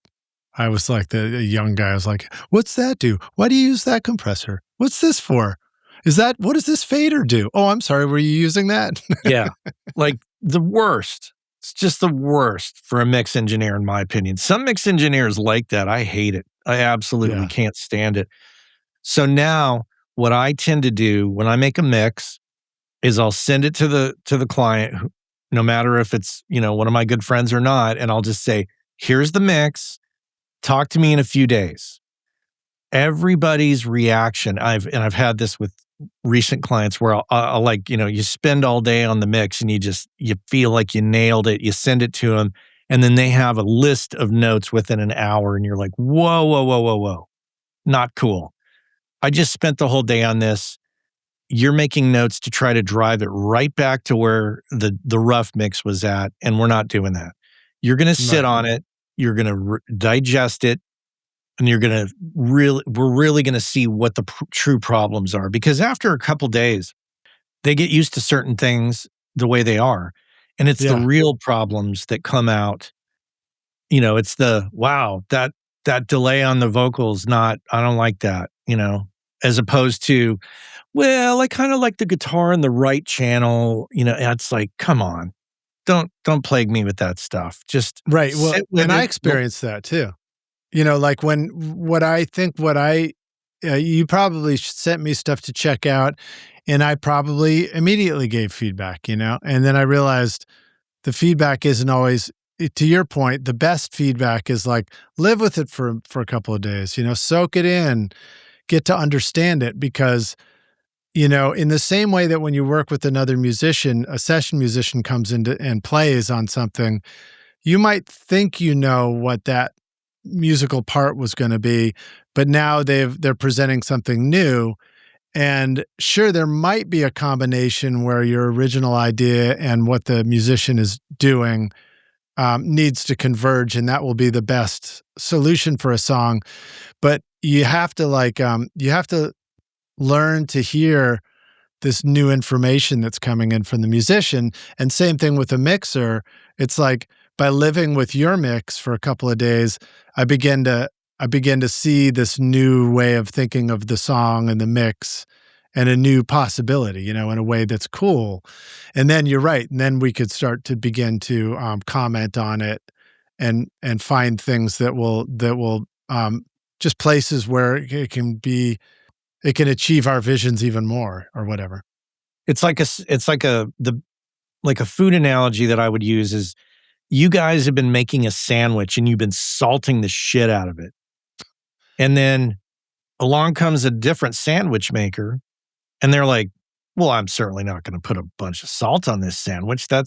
Speaker 1: I was like the young guy. I was like, "What's that do? Why do you use that compressor? What's this for? What does this fader do? Oh, I'm sorry. Were you using that?"
Speaker 2: Yeah, like the worst. It's just the worst for a mix engineer, in my opinion. Some mix engineers like that. I hate it. I absolutely can't stand it. So now, what I tend to do when I make a mix is I'll send it to the client, no matter if it's, one of my good friends or not, and I'll just say, "Here's the mix. Talk to me in a few days." Everybody's reaction, I've had this with recent clients where I'll like, you spend all day on the mix and you feel like you nailed it. You send it to them, and then they have a list of notes within an hour, and you're like, whoa, whoa, whoa, whoa, whoa. Not cool. I just spent the whole day on this. You're making notes to try to drive it right back to where the rough mix was at, and we're not doing that. You're going to sit on it. You're going to digest it, and we're really going to see what the true problems are. Because after a couple days, they get used to certain things the way they are, and it's the real problems that come out. It's wow, that delay on the vocals, I don't like that, as opposed to, well, I kind of like the guitar in the right channel. It's like, come on, don't plague me with that stuff. Just
Speaker 1: right. Well, and I experienced that too. Like you probably sent me stuff to check out, and I probably immediately gave feedback, and then I realized the feedback isn't always, to your point, the best feedback is like, live with it for a couple of days, soak it in, get to understand it, because, in the same way that when you work with another musician, a session musician comes in and plays on something, you might think what that musical part was going to be, but now they're presenting something new. And sure, there might be a combination where your original idea and what the musician is doing needs to converge, and that will be the best solution for a song. But you have to learn to hear this new information that's coming in from the musician. And same thing with a mixer. It's like, by living with your mix for a couple of days, I begin to see this new way of thinking of the song and the mix, and a new possibility, in a way that's cool. And then you're right. And then we could start to begin to comment on it and find things that will just places where it can achieve our visions even more, or whatever.
Speaker 2: It's like a food analogy that I would use is, you guys have been making a sandwich and you've been salting the shit out of it. And then along comes a different sandwich maker, and they're like, well, I'm certainly not going to put a bunch of salt on this sandwich. That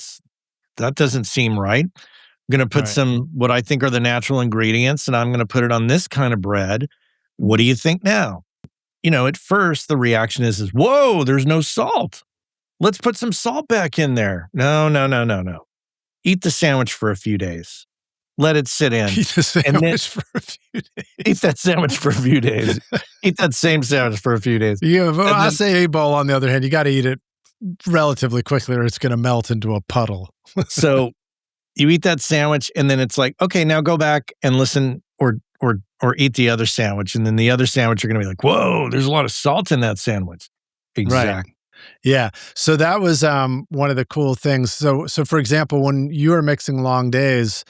Speaker 2: doesn't seem right. I'm going to put some, what I think are the natural ingredients, and I'm going to put it on this kind of bread. What do you think now? At first the reaction is, whoa, there's no salt. Let's put some salt back in there. No. Eat the sandwich for a few days. Let it sit in.
Speaker 1: Eat the sandwich for a few days.
Speaker 2: Eat that sandwich for a few days. Eat that same sandwich for a few days.
Speaker 1: Yeah, but acai bowl, on the other hand, you got to eat it relatively quickly, or it's going to melt into a puddle.
Speaker 2: So you eat that sandwich, and then it's like, okay, now go back and listen, or eat the other sandwich, and then the other sandwich, you're going to be like, whoa, there's a lot of salt in that sandwich. Exactly.
Speaker 1: Right. Yeah. So that was one of the cool things. So for example, when you were mixing Long Days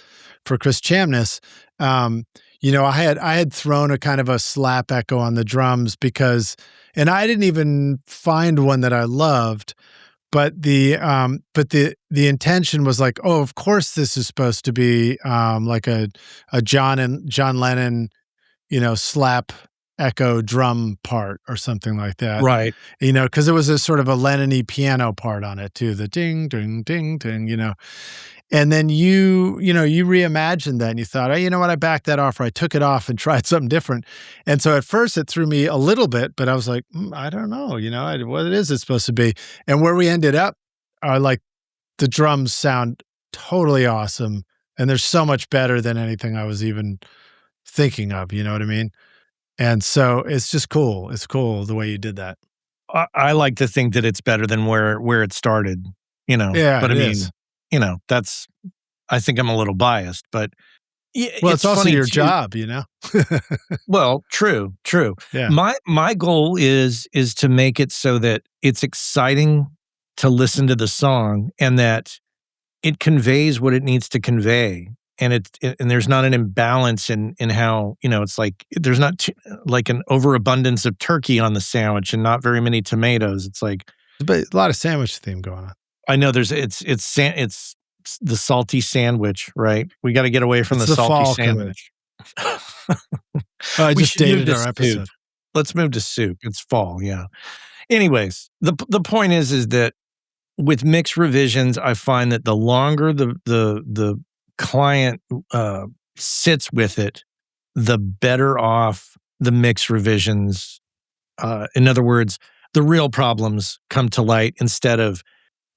Speaker 1: for Chris Chamness, I had thrown a kind of a slap echo on the drums and I didn't even find one that I loved, but the intention was like, oh, of course this is supposed to be like a John Lennon, slap echo drum part or something like that.
Speaker 2: Right.
Speaker 1: Because it was a sort of a Lennon-y piano part on it too, the ding, ding, ding, ding. And then you reimagined that and you thought, oh, you know what, I backed that off, or I took it off and tried something different. And so at first it threw me a little bit, but I was like, I don't know, what it is it's supposed to be. And where we ended up are like the drums sound totally awesome. And they're so much better than anything I was even thinking of, you know what I mean? And so it's just cool. It's cool the way you did that.
Speaker 2: I like to think that it's better than where it started,
Speaker 1: Yeah,
Speaker 2: but I
Speaker 1: it
Speaker 2: mean,
Speaker 1: is.
Speaker 2: I think I'm a little biased, but
Speaker 1: it's also your job,
Speaker 2: Well, true.
Speaker 1: Yeah.
Speaker 2: My goal is to make it so that it's exciting to listen to the song and that it conveys what it needs to convey. And and there's not an imbalance in how, it's like there's not like an overabundance of turkey on the sandwich and not very many tomatoes. It's like,
Speaker 1: but a lot of sandwich theme going on.
Speaker 2: I know it's the salty sandwich, right? We got to get away from the salty sandwich.
Speaker 1: I just dated our episode.
Speaker 2: Let's move to soup. It's fall, yeah. Anyways, the point is that with mix revisions, I find that the longer the client sits with it, the better off the mix revisions. In other words, the real problems come to light instead of,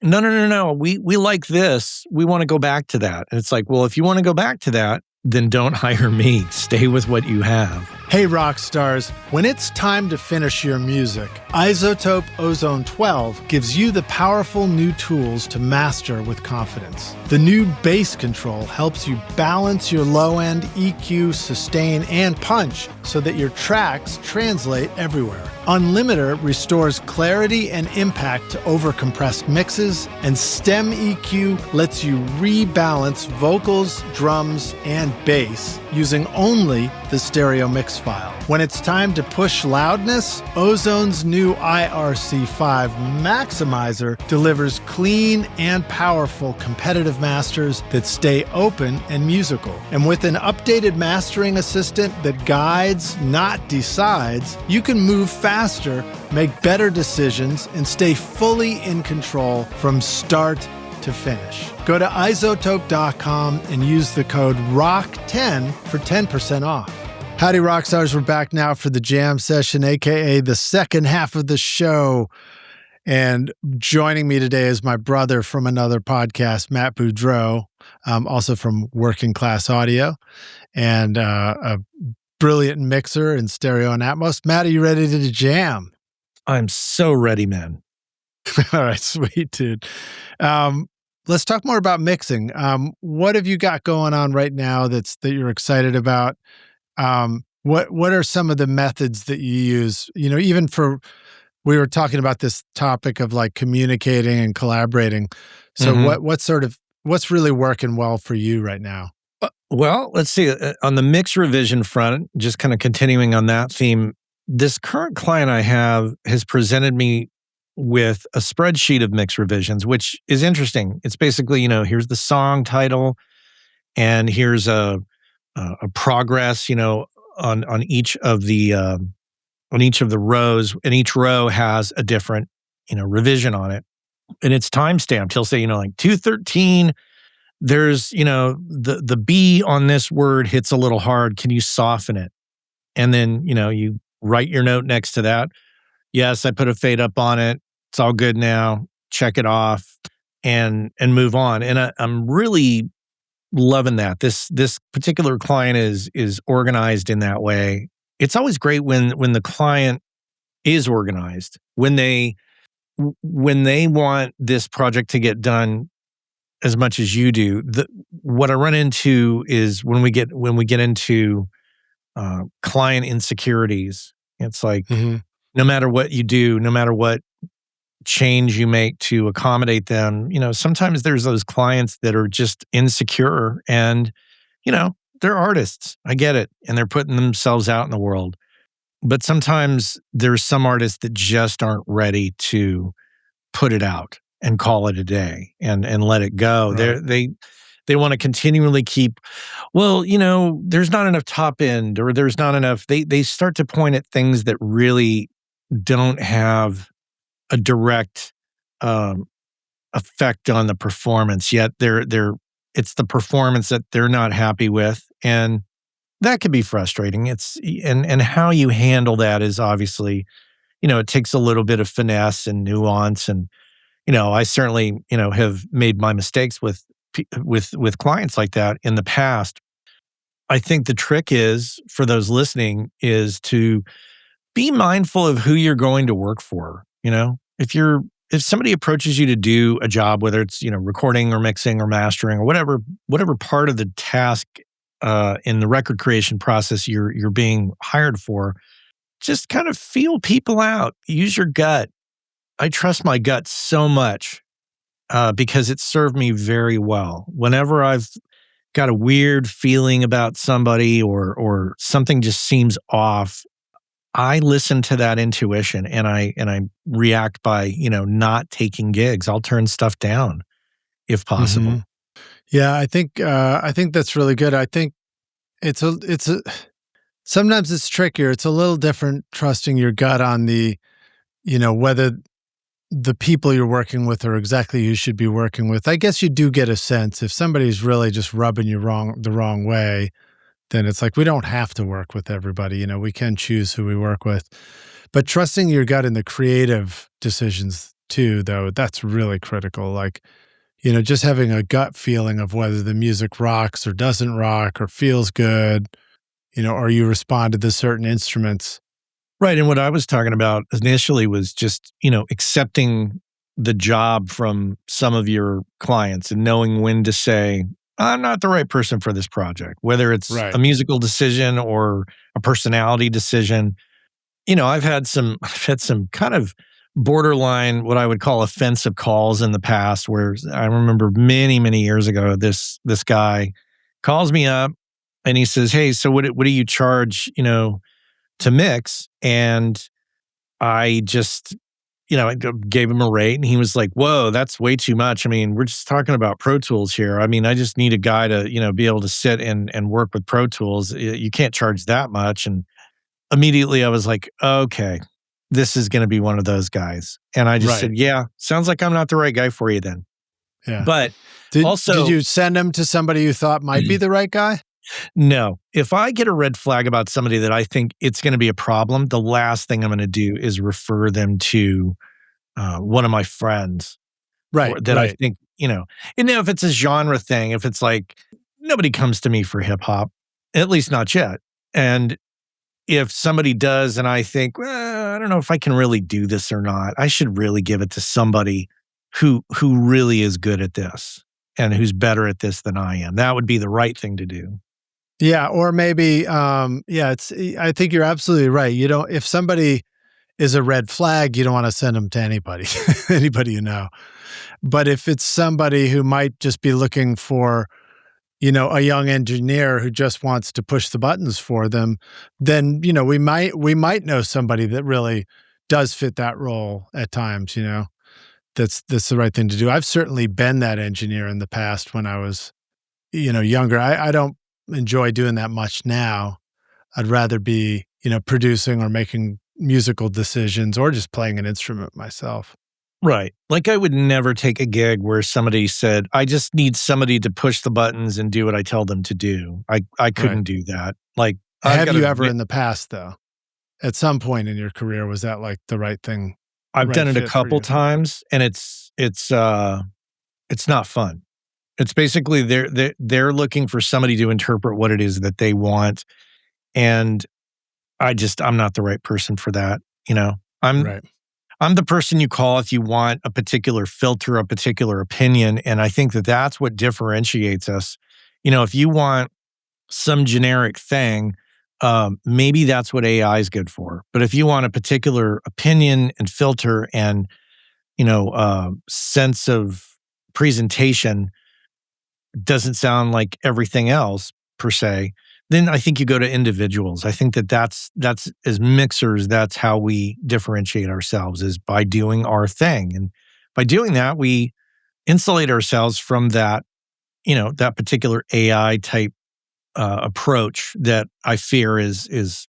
Speaker 2: no, we like this. We want to go back to that. And it's like, well, if you want to go back to that, then don't hire me. Stay with what you have.
Speaker 1: Hey, rock stars. When it's time to finish your music, iZotope Ozone 12 gives you the powerful new tools to master with confidence. The new bass control helps you balance your low-end EQ, sustain, and punch so that your tracks translate everywhere. Unlimiter restores clarity and impact to overcompressed mixes, and Stem EQ lets you rebalance vocals, drums, and bass using only the stereo mix file. When it's time to push loudness, Ozone's new IRC5 Maximizer delivers clean and powerful competitive masters that stay open and musical. And with an updated mastering assistant that guides, not decides, you can move faster, make better decisions, and stay fully in control from start to finish. Go to iZotope.com and use the code ROCK10 for 10% off. Howdy, Rockstars. We're back now for the jam session, aka the second half of the show. And joining me today is my brother from another podcast, Matt Boudreau, also from Working Class Audio, and a brilliant mixer in stereo and Atmos. Matt, are you ready to jam?
Speaker 2: I'm so ready, man.
Speaker 1: All right, sweet, dude. Let's talk more about mixing. What have you got going on right now that you're excited about? What are some of the methods that you use? Even we were talking about this topic of like communicating and collaborating. So what's really working well for you right now?
Speaker 2: Well, let's see. On the mix revision front, just kind of continuing on that theme, this current client I have has presented me with a spreadsheet of mix revisions, which is interesting. It's basically, here's the song title, and here's a progress, on each of the rows, and each row has a different, revision on it, and it's time stamped. He'll say, like 213. There's, the B on this word hits a little hard. Can you soften it? And then, you write your note next to that. Yes, I put a fade up on it. It's all good now. Check it off and move on. And I'm really loving that. This particular client is organized in that way. It's always great when the client is organized, when they want this project to get done as much as you do. What I run into is when we get into client insecurities. It's like, no matter what you do, no matter what change you make to accommodate them, sometimes there's those clients that are just insecure and, they're artists. I get it. And they're putting themselves out in the world. But sometimes there's some artists that just aren't ready to put it out and call it a day and let it go.
Speaker 1: Right.
Speaker 2: They want to continually keep, well, there's not enough top end, or there's not enough. They start to point at things that really don't have a direct effect on the performance, yet it's the performance that they're not happy with, and that can be frustrating. And how you handle that is obviously, it takes a little bit of finesse and nuance, and I certainly have made my mistakes with clients like that in the past. I think the trick is, for those listening, is to be mindful of who you're going to work for. If somebody approaches you to do a job, whether it's recording or mixing or mastering or whatever part of the task in the record creation process you're being hired for, just kind of feel people out. Use your gut. I trust my gut so much because it served me very well. Whenever I've got a weird feeling about somebody or something just seems off, I listen to that intuition and I react by, not taking gigs. I'll turn stuff down if possible.
Speaker 1: Mm-hmm. Yeah, I think that's really good. I think it's sometimes it's trickier. It's a little different trusting your gut on the, whether the people you're working with are exactly who you should be working with. I guess you do get a sense if somebody's really just rubbing you the wrong way, then it's like, we don't have to work with everybody. We can choose who we work with. But trusting your gut in the creative decisions too, though, that's really critical. Like, just having a gut feeling of whether the music rocks or doesn't rock or feels good, or you respond to the certain instruments.
Speaker 2: Right. And what I was talking about initially was just, accepting the job from some of your clients and knowing when to say, I'm not the right person for this project, whether it's a musical decision or a personality decision. I've had some kind of borderline, what I would call offensive calls in the past, where I remember many, many years ago, this guy calls me up and he says, hey, so what do you charge, to mix? And I just, I gave him a rate and he was like, whoa, that's way too much. I mean, we're just talking about Pro Tools here. I mean, I just need a guy to, be able to sit and work with Pro Tools. You can't charge that much. And immediately I was like, okay, this is going to be one of those guys. And I just said, yeah, sounds like I'm not the right guy for you then.
Speaker 1: Yeah.
Speaker 2: But
Speaker 1: did you send him to somebody you thought might be the right guy?
Speaker 2: No. If I get a red flag about somebody that I think it's going to be a problem, the last thing I'm going to do is refer them to one of my friends.
Speaker 1: Right.
Speaker 2: I think, and if it's a genre thing, if it's like, nobody comes to me for hip hop, at least not yet. And if somebody does and I think, well, I don't know if I can really do this or not, I should really give it to somebody who really is good at this and who's better at this than I am. That would be the right thing to do.
Speaker 1: Yeah, or maybe, I think you're absolutely right. If somebody is a red flag, you don't want to send them to anybody, anybody. But if it's somebody who might just be looking for, a young engineer who just wants to push the buttons for them, then, we might know somebody that really does fit that role at times, that's the right thing to do. I've certainly been that engineer in the past when I was, younger. I don't enjoy doing that much now. I'd rather be, producing or making musical decisions or just playing an instrument myself.
Speaker 2: Right. Like I would never take a gig where somebody said, I just need somebody to push the buttons and do what I tell them to do. I couldn't do that. Like,
Speaker 1: have you ever in the past though, at some point in your career, was that like the right thing?
Speaker 2: I've done it a couple times and it's not fun. It's basically they're looking for somebody to interpret what it is that they want. And I'm not the right person for that. I'm the person you call if you want a particular filter, a particular opinion. And I think that that's what differentiates us. If you want some generic thing, maybe that's what AI is good for. But if you want a particular opinion and filter and, sense of presentation, doesn't sound like everything else per se, then I think you go to individuals. I think that's as mixers, that's how we differentiate ourselves, is by doing our thing. And by doing that, we insulate ourselves from that, that particular AI type approach that I fear is is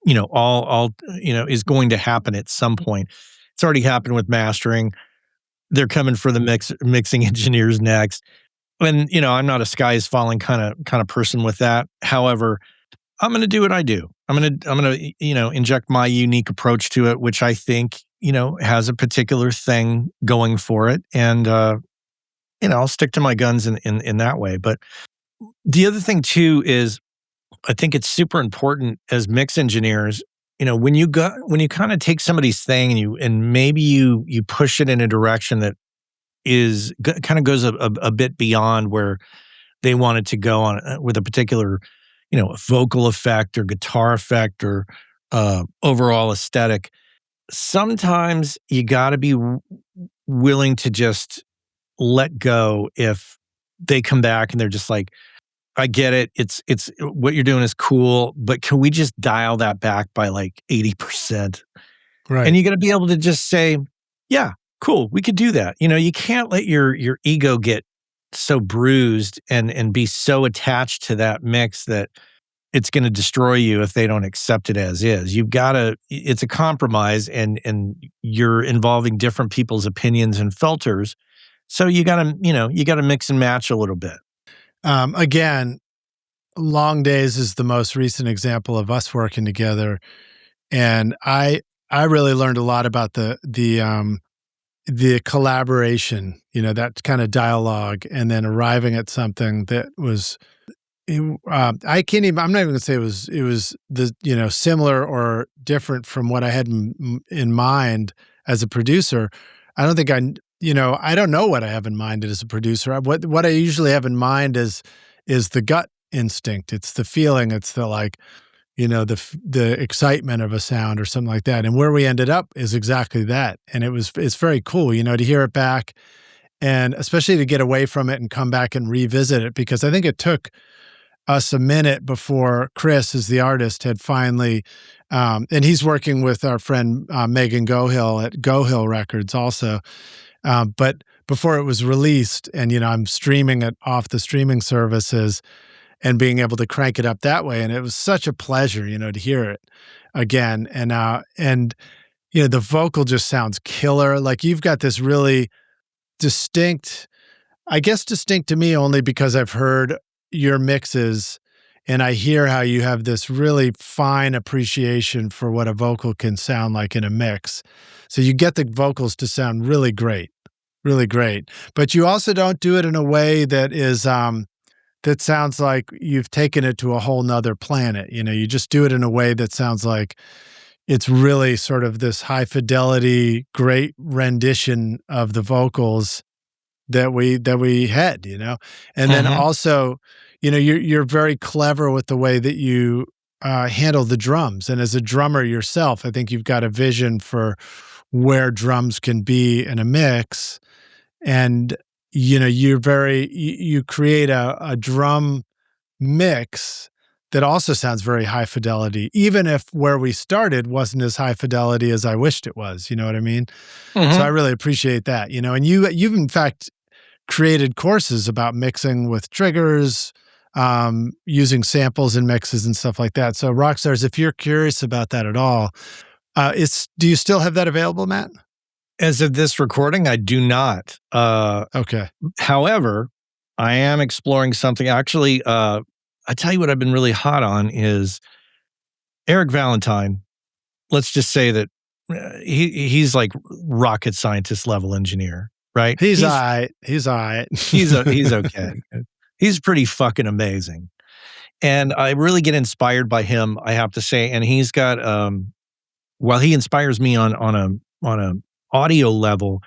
Speaker 2: going to happen at some point. It's already happened with mastering. They're coming for the mixing engineers next. And I'm not a sky is falling kind of person with that. However, I'm going to do what I do. I'm going to inject my unique approach to it, which I think has a particular thing going for it, and I'll stick to my guns in that way. But the other thing too is, I think it's super important as mix engineers. When you kind of take somebody's thing and maybe you push it in a direction that kind of goes a bit beyond where they want it to go on with a particular, vocal effect or guitar effect or overall aesthetic. Sometimes you got to be willing to just let go if they come back and they're just like, I get it. It's what you're doing is cool, but can we just dial that back by like 80%?
Speaker 1: Right.
Speaker 2: And you got to be able to just say, yeah, cool, we could do that. You can't let your ego get so bruised and be so attached to that mix that it's going to destroy you if they don't accept it as is. You've got to, it's a compromise, and you're involving different people's opinions and filters. So you got to mix and match a little bit.
Speaker 1: Again, Long Days is the most recent example of us working together, and I really learned a lot about the collaboration, that kind of dialogue, and then arriving at something that was. I can't even. I'm not even gonna say it was the similar or different from what I had in mind as a producer. I don't think I don't know what I have in mind as a producer. What I usually have in mind is the gut instinct. It's the feeling. It's the the excitement of a sound or something like that. And where we ended up is exactly that. And it's very cool, to hear it back, and especially to get away from it and come back and revisit it, because I think it took us a minute before Chris, as the artist, had finally, and he's working with our friend Megan Gohill at Gohill Records also. But before it was released, and I'm streaming it off the streaming services and being able to crank it up that way, and it was such a pleasure, to hear it again. And the vocal just sounds killer. Like, you've got this really distinct to me only because I've heard your mixes, and I hear how you have this really fine appreciation for what a vocal can sound like in a mix. So you get the vocals to sound really great, but you also don't do it in a way that is that sounds like you've taken it to a whole nother planet. You just do it in a way that sounds like it's really sort of this high fidelity, great rendition of the vocals that we had, and then also, you're very clever with the way that you handle the drums. And as a drummer yourself, I think you've got a vision for where drums can be in a mix. And, you create a drum mix that also sounds very high fidelity, even if where we started wasn't as high fidelity as I wished it was. You know what I mean? So I really appreciate that, and you've in fact created courses about mixing with triggers, using samples in mixes and stuff like that. So Rockstars, if you're curious about that at all, do you still have that available, Matt?
Speaker 2: As of this recording, I do not.
Speaker 1: Okay.
Speaker 2: However, I am exploring something. Actually, I tell you what I've been really hot on is Eric Valentine. Let's just say that he's like rocket scientist level engineer, right?
Speaker 1: He's all right. He's
Speaker 2: okay. He's pretty fucking amazing. And I really get inspired by him, I have to say. And he's got, while he inspires me on a audio level,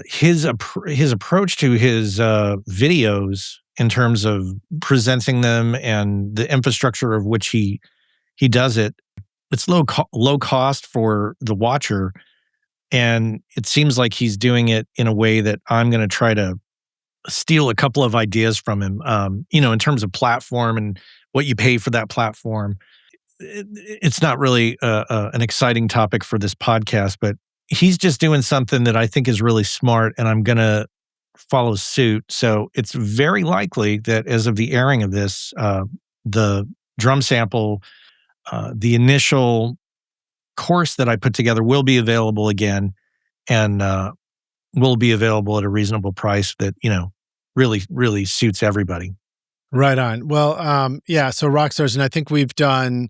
Speaker 2: his approach to his videos in terms of presenting them and the infrastructure of which he does it, it's low cost for the watcher. And it seems like he's doing it in a way that I'm going to try to steal a couple of ideas from him, in terms of platform and what you pay for that platform. It's not really an exciting topic for this podcast, but he's just doing something that I think is really smart, and I'm going to follows suit. So it's very likely that as of the airing of this, the drum sample, the initial course that I put together will be available again, and will be available at a reasonable price that, really, really suits everybody.
Speaker 1: Right on. Well, yeah. So Rockstars, and I think we've done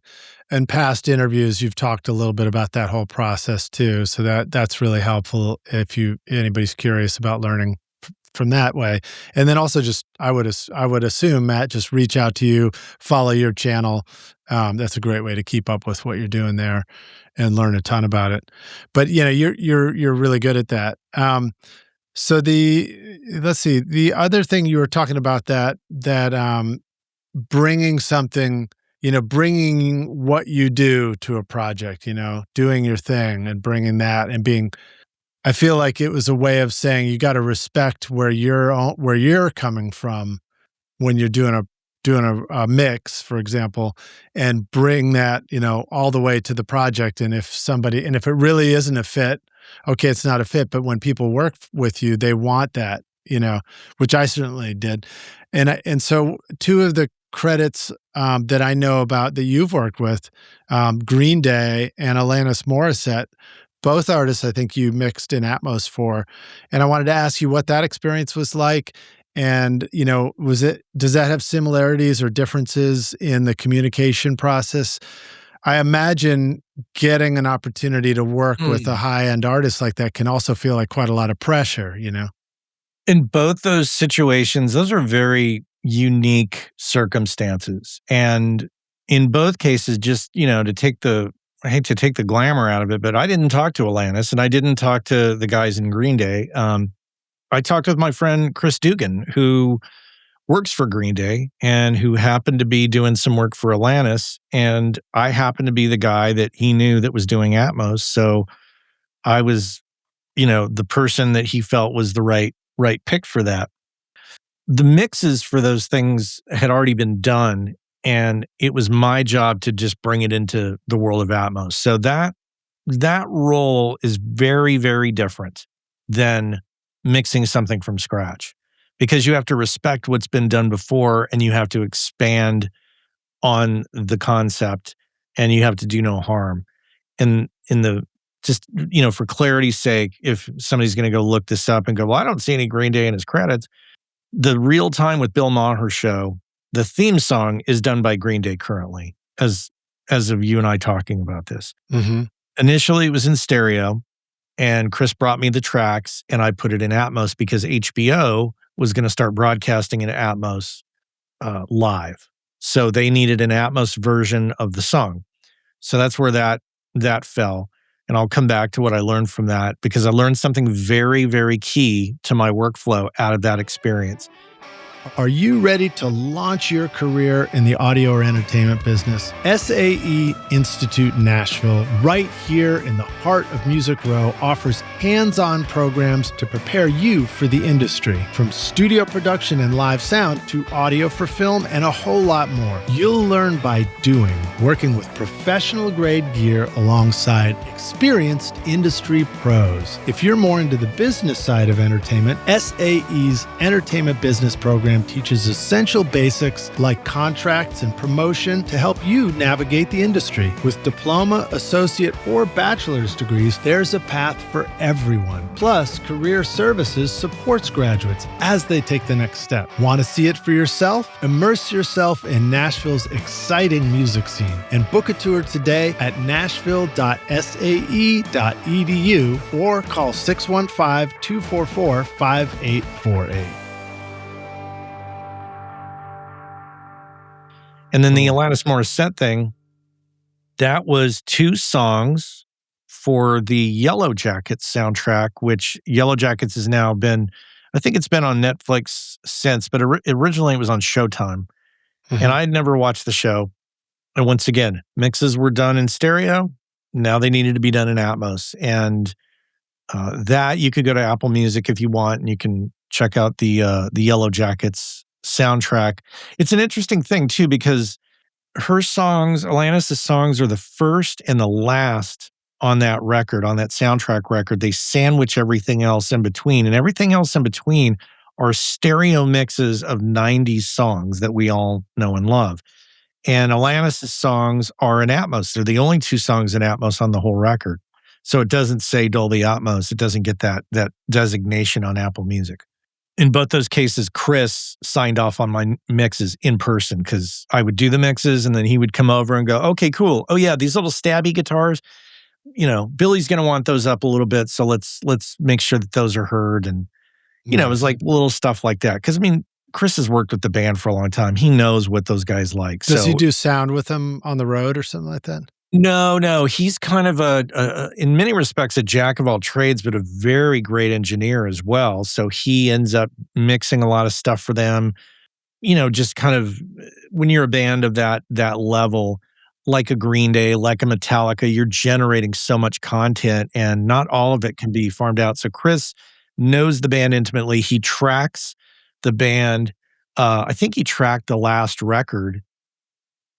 Speaker 1: in past interviews, you've talked a little bit about that whole process too. So that's really helpful if anybody's curious about learning from that way. And then also just I would assume, Matt, just reach out to you, follow your channel. That's a great way to keep up with what you're doing there and learn a ton about it. But you're really good at that. So let's see, the other thing you were talking about that bringing something, bringing what you do to a project, doing your thing and bringing that and being, I feel like it was a way of saying you got to respect where you're coming from when you're doing a mix, for example, and bring that, all the way to the project. And if it really isn't a fit, okay, it's not a fit, but when people work with you, they want that, which I certainly did. And so two of the credits that I know about that you've worked with, Green Day and Alanis Morissette, both artists I think you mixed in Atmos for. And I wanted to ask you what that experience was like. And, does that have similarities or differences in the communication process? I imagine getting an opportunity to work with a high-end artist like that can also feel like quite a lot of pressure,
Speaker 2: In both those situations, those are very unique circumstances. And in both cases, just, I hate to take the glamour out of it, but I didn't talk to Alanis and I didn't talk to the guys in Green Day. I talked with my friend Chris Dugan, who works for Green Day and who happened to be doing some work for Alanis. And I happened to be the guy that he knew that was doing Atmos. So I was, the person that he felt was the right pick for that. The mixes for those things had already been done, and it was my job to just bring it into the world of Atmos. So that role is very, very different than mixing something from scratch, because you have to respect what's been done before and you have to expand on the concept and you have to do no harm. And for clarity's sake, if somebody's going to go look this up and go, well, I don't see any Green Day in his credits, the Real Time with Bill Maher show, the theme song is done by Green Day currently, as of you and I talking about this.
Speaker 1: Mm-hmm.
Speaker 2: Initially, it was in stereo. And Chris brought me the tracks and I put it in Atmos because HBO was going to start broadcasting in Atmos live. So they needed an Atmos version of the song. So that's where that fell. And I'll come back to what I learned from that, because I learned something very, very key to my workflow out of that experience.
Speaker 1: Are you ready to launch your career in the audio or entertainment business? SAE Institute Nashville, right here in the heart of Music Row, offers hands-on programs to prepare you for the industry. From studio production and live sound to audio for film and a whole lot more. You'll learn by doing, working with professional-grade gear alongside experienced industry pros. If you're more into the business side of entertainment, SAE's Entertainment Business Program teaches essential basics like contracts and promotion to help you navigate the industry. With diploma, associate, or bachelor's degrees, there's a path for everyone. Plus, Career Services supports graduates as they take the next step. Want to see it for yourself? Immerse yourself in Nashville's exciting music scene and book a tour today at nashville.sae.edu or call 615-244-5848.
Speaker 2: And then the Alanis Morissette thing, that was 2 songs for the Yellow Jackets soundtrack, which Yellow Jackets has now been, I think it's been on Netflix since, but originally it was on Showtime. Mm-hmm. And I had never watched the show. And once again, mixes were done in stereo. Now they needed to be done in Atmos. And that you could go to Apple Music if you want, and you can check out the Yellow Jackets soundtrack. It's an interesting thing too, because her songs, Alanis' songs, are the first and the last on that record, on that soundtrack record. They sandwich everything else in between, and everything else in between are stereo mixes of 90s songs that we all know and love. And Alanis' songs are in Atmos. They're the only two songs in Atmos on the whole record. So it doesn't say Dolby Atmos. It doesn't get that designation on Apple Music. In both those cases, Chris signed off on my mixes in person because I would do the mixes and then he would come over and go, okay, cool. Oh yeah, these little stabby guitars, Billy's going to want those up a little bit. So let's make sure that those are heard. And, it was like little stuff like that. Because, Chris has worked with the band for a long time. He knows what those guys like.
Speaker 1: Does he do sound with them on the road or something like that?
Speaker 2: No. He's kind of in many respects, a jack of all trades, but a very great engineer as well. So he ends up mixing a lot of stuff for them. Just kind of when you're a band of that level, like a Green Day, like a Metallica, you're generating so much content and not all of it can be farmed out. So Chris knows the band intimately. He tracks the band. I think he tracked the last record.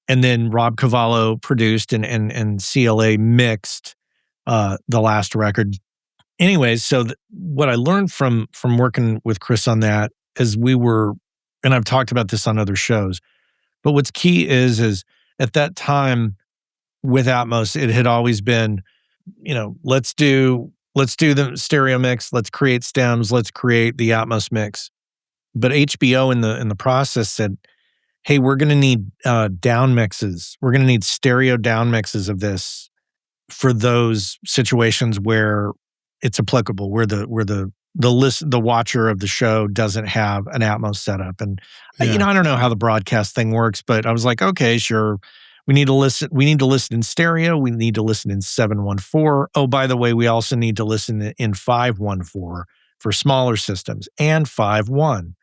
Speaker 2: And then Rob Cavallo produced and CLA mixed the last record. Anyways, so what I learned from working with Chris on that is and I've talked about this on other shows, but what's key is at that time with Atmos, it had always been, let's do the stereo mix, let's create stems, let's create the Atmos mix. But HBO in the process said, hey, we're going to need down mixes. We're going to need stereo down mixes of this for those situations where it's applicable, where the watcher of the show doesn't have an Atmos setup. And I don't know how the broadcast thing works, but I was like, okay, sure. We need to listen in stereo. We need to listen in 714. Oh, by the way, we also need to listen in 514 for smaller systems and 5.1.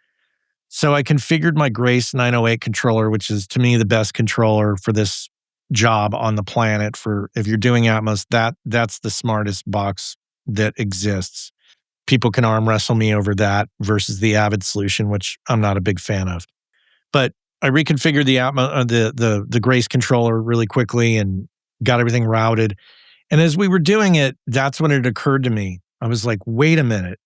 Speaker 2: So I configured my Grace 908 controller, which is to me the best controller for this job on the planet. For if you're doing Atmos, that's the smartest box that exists. People can arm wrestle me over that versus the Avid solution, which I'm not a big fan of. But I reconfigured the Atmos, the Grace controller really quickly and got everything routed. And as we were doing it, that's when it occurred to me. I was like, wait a minute.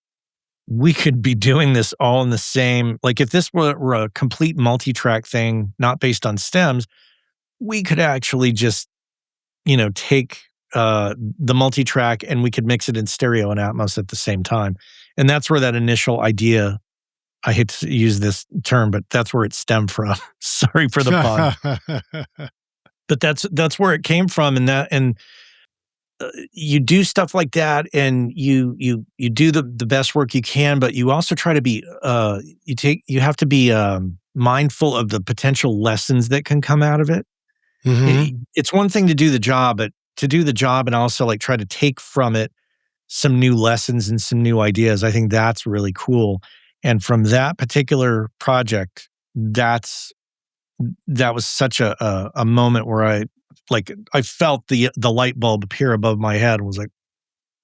Speaker 2: We could be doing this all in the same, like if this were a complete multi-track thing, not based on stems, we could actually just, take the multi-track and we could mix it in stereo and Atmos at the same time. And that's where that initial idea, I hate to use this term, but that's where it stemmed from. Sorry for the pun. But that's where it came from. And you do stuff like that and you do the best work you can, but you also try to be, you have to be mindful of the potential lessons that can come out of it. Mm-hmm. It's one thing to do the job, but to do the job and also like try to take from it some new lessons and some new ideas. I think that's really cool. And from that particular project, that was such a moment where I felt the light bulb appear above my head and was like,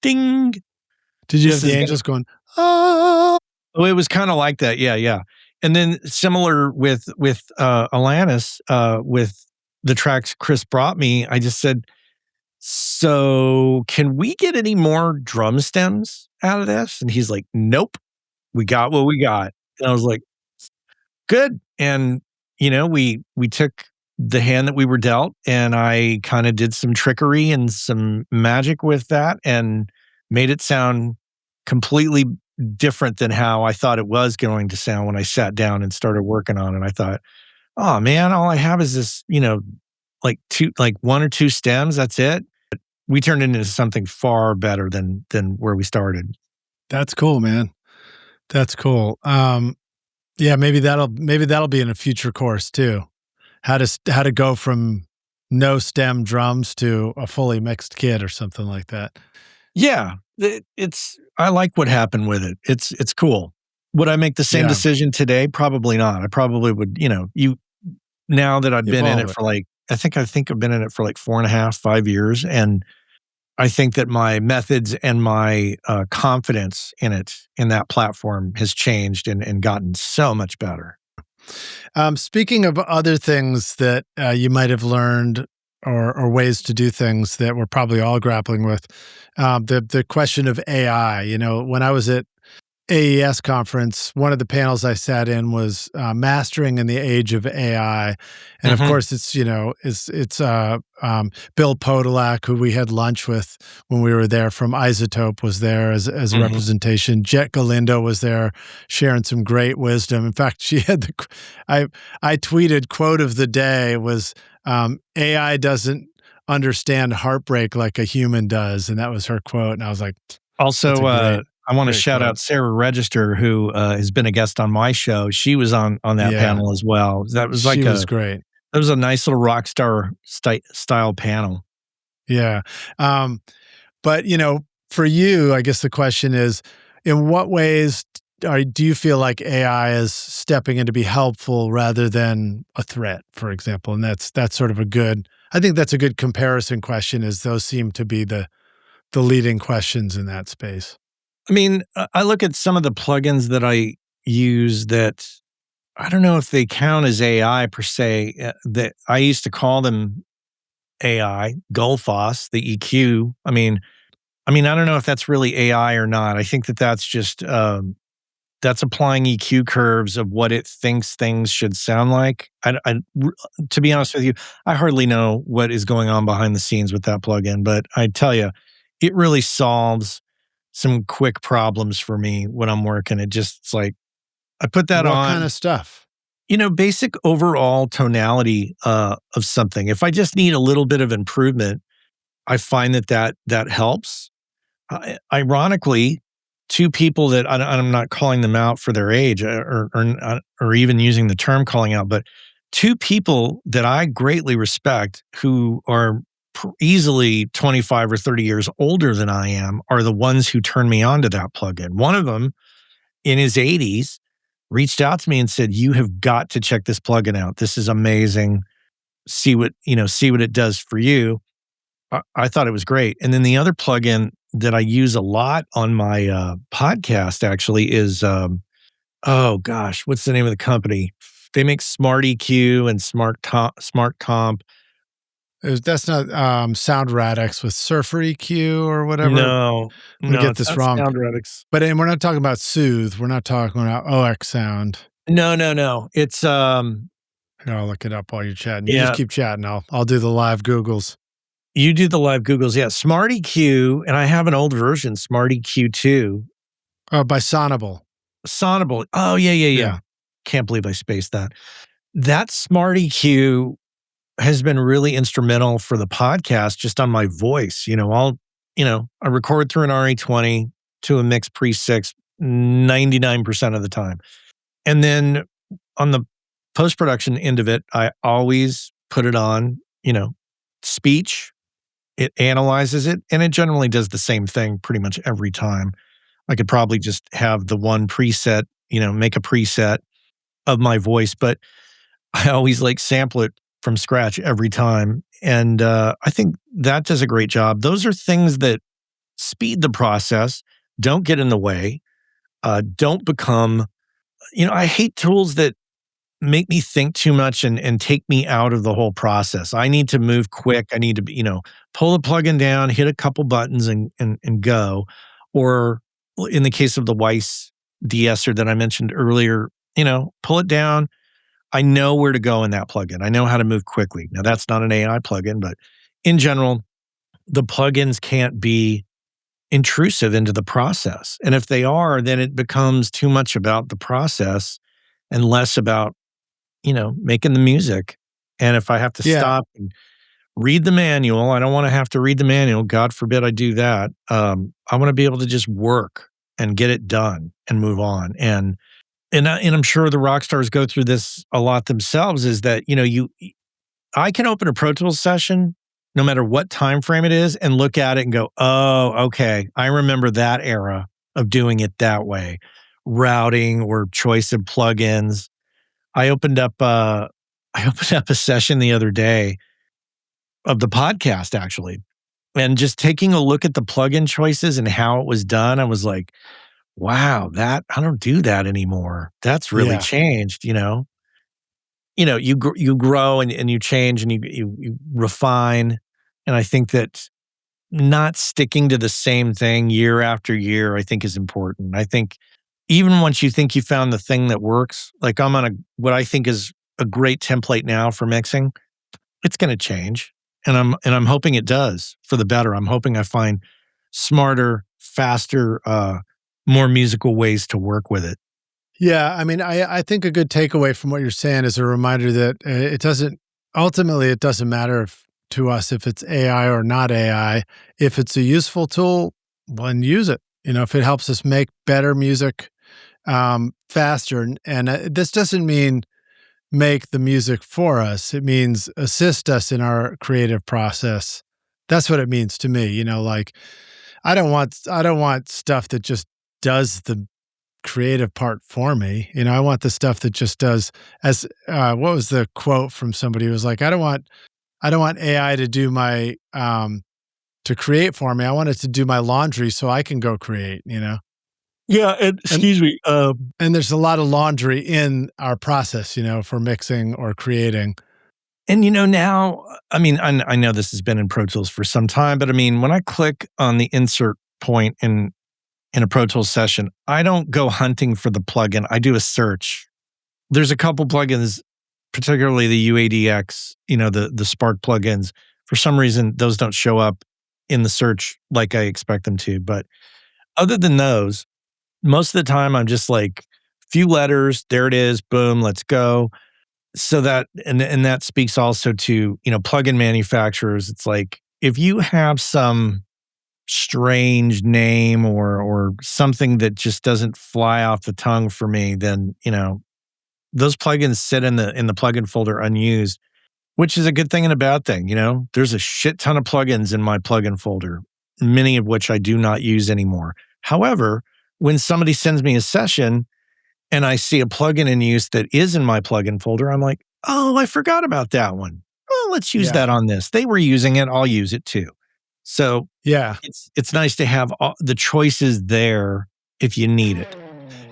Speaker 2: ding.
Speaker 1: Did you have the angels going, oh?
Speaker 2: Oh, it was kind of like that. Yeah. And then similar with Alanis, with the tracks Chris brought me, I just said, so can we get any more drum stems out of this? And he's like, nope, we got what we got. And I was like, good. And, we took the hand that we were dealt and I kind of did some trickery and some magic with that and made it sound completely different than how I thought it was going to sound when I sat down and started working on it. I thought, oh man, all I have is this, like one or two stems. That's it. But we turned it into something far better than where we started.
Speaker 1: That's cool, man. That's cool. Yeah, maybe that'll be in a future course too. How to go from no stem drums to a fully mixed kit or something like that.
Speaker 2: Yeah, I like what happened with it. It's cool. Would I make the same decision today? Probably not. I probably would, now that I've been in it for I think I've been in it for 4.5, 5 years. And I think that my methods and my confidence in that platform has changed and gotten so much better.
Speaker 1: Speaking of other things that you might have learned or ways to do things that we're probably all grappling with, the question of AI. When I was at AES conference, one of the panels I sat in was mastering in the age of AI, and of course, it's Bill Podolak, who we had lunch with when we were there from Isotope, was there as a representation. Jet Galindo was there sharing some great wisdom. In fact, she had I tweeted quote of the day was AI doesn't understand heartbreak like a human does, and that was her quote. And I was like,
Speaker 2: also, I want to shout out Sarah Register, who has been a guest on my show. She was on that panel as well. That was
Speaker 1: she was great.
Speaker 2: That was a nice little rock star style panel.
Speaker 1: Yeah. But, for you, I guess the question is, in what ways do you feel like AI is stepping in to be helpful rather than a threat, for example? And that's sort of I think that's a good comparison question, as those seem to be the leading questions in that space.
Speaker 2: I mean, I look at some of the plugins that I use that I don't know if they count as AI per se. That I used to call them AI, Gullfoss, the EQ. I mean, I don't know if that's really AI or not. I think that that's just that's applying EQ curves of what it thinks things should sound like. To be honest with you, I hardly know what is going on behind the scenes with that plugin, but I tell you, it really solves some quick problems for me when I'm working. It's like I put that on.
Speaker 1: What kind of stuff?
Speaker 2: Basic overall tonality of something. If I just need a little bit of improvement, I find that helps. Ironically, two people that I'm not calling them out for their age or even using the term calling out, but two people that I greatly respect who are easily 25 or 30 years older than I am are the ones who turned me on to that plugin. One of them in his 80s reached out to me and said, "You have got to check this plugin out. This is amazing. See what it does for you." I thought it was great. And then the other plugin that I use a lot on my podcast actually is, oh gosh, what's the name of the company? They make Smart EQ and Smart Comp.
Speaker 1: That's not Sound Radix with Surfer EQ or whatever.
Speaker 2: No,
Speaker 1: I'm gonna get this wrong.
Speaker 2: Sound Radix.
Speaker 1: But we're not talking about Soothe. We're not talking about OX Sound.
Speaker 2: No. It's
Speaker 1: Here, I'll look it up while you're chatting. You
Speaker 2: Yeah.
Speaker 1: just keep chatting. I'll do the live Googles.
Speaker 2: You do the live Googles. Yeah, Smart EQ, and I have an old version, Smart EQ 2.
Speaker 1: Oh, by Sonable.
Speaker 2: Oh, yeah. Can't believe I spaced that. That Smart EQ has been really instrumental for the podcast, just on my voice. I record through an RE20 to a mix pre-6 99% of the time. And then on the post-production end of it, I always put it on, speech. It analyzes it, and it generally does the same thing pretty much every time. I could probably just have the one preset, make a preset of my voice, but I always sample it from scratch every time. And I think that does a great job. Those are things that speed the process, don't get in the way, don't become, I hate tools that make me think too much and take me out of the whole process. I need to move quick. I need to, pull the plugin down, hit a couple buttons and go. Or in the case of the Weiss de-esser that I mentioned earlier, pull it down. I know where to go in that plugin. I know how to move quickly. Now, that's not an AI plugin, but in general, the plugins can't be intrusive into the process. And if they are, then it becomes too much about the process and less about, making the music. And if I have to stop and read the manual, I don't want to have to read the manual. God forbid I do that. I want to be able to just work and get it done and move on. And I'm sure the rock stars go through this a lot themselves, is that, I can open a Pro Tools session no matter what time frame it is and look at it and go, oh, okay, I remember that era of doing it that way. Routing or choice of plugins. I opened up a session the other day of the podcast, actually, and just taking a look at the plugin choices and how it was done. I was like, wow, I don't do that anymore. That's really changed, you grow and you change and you refine. And I think that not sticking to the same thing year after year, I think is important. I think, even once you think you found the thing that works, like I'm on what I think is a great template now for mixing, it's going to change. And I'm hoping it does for the better. I'm hoping I find smarter, faster, more musical ways to work with it.
Speaker 1: Yeah, I mean, I think a good takeaway from what you're saying is a reminder that it doesn't matter to us if it's AI or not AI. If it's a useful tool, then use it. If it helps us make better music faster, and this doesn't mean make the music for us. It means assist us in our creative process. That's what it means to me. Like I don't want stuff that just does the creative part for me. I want the stuff that just does as what was the quote from somebody who was like, I don't want AI to do my to create for me. I want it to do my laundry so I can go create,
Speaker 2: Yeah, excuse me.
Speaker 1: And there's a lot of laundry in our process, for mixing or creating.
Speaker 2: And now, I mean, I know this has been in Pro Tools for some time, but I mean, when I click on the insert point in a Pro Tools session, I don't go hunting for the plugin. I do a search. There's a couple plugins, particularly the UADX, the Spark plugins. For some reason, those don't show up in the search like I expect them to. But other than those, most of the time I'm just like, few letters, there it is, boom, let's go. So that, and that speaks also to, plugin manufacturers. It's like, if you have some strange name or something that just doesn't fly off the tongue for me, then, those plugins sit in the plugin folder unused, which is a good thing and a bad thing. There's a shit ton of plugins in my plugin folder, many of which I do not use anymore. However, when somebody sends me a session and I see a plugin in use that is in my plugin folder, I'm like, oh, I forgot about that one. Oh, let's use that on this. They were using it. I'll use it too. So yeah, it's nice to have the choices there if you need it.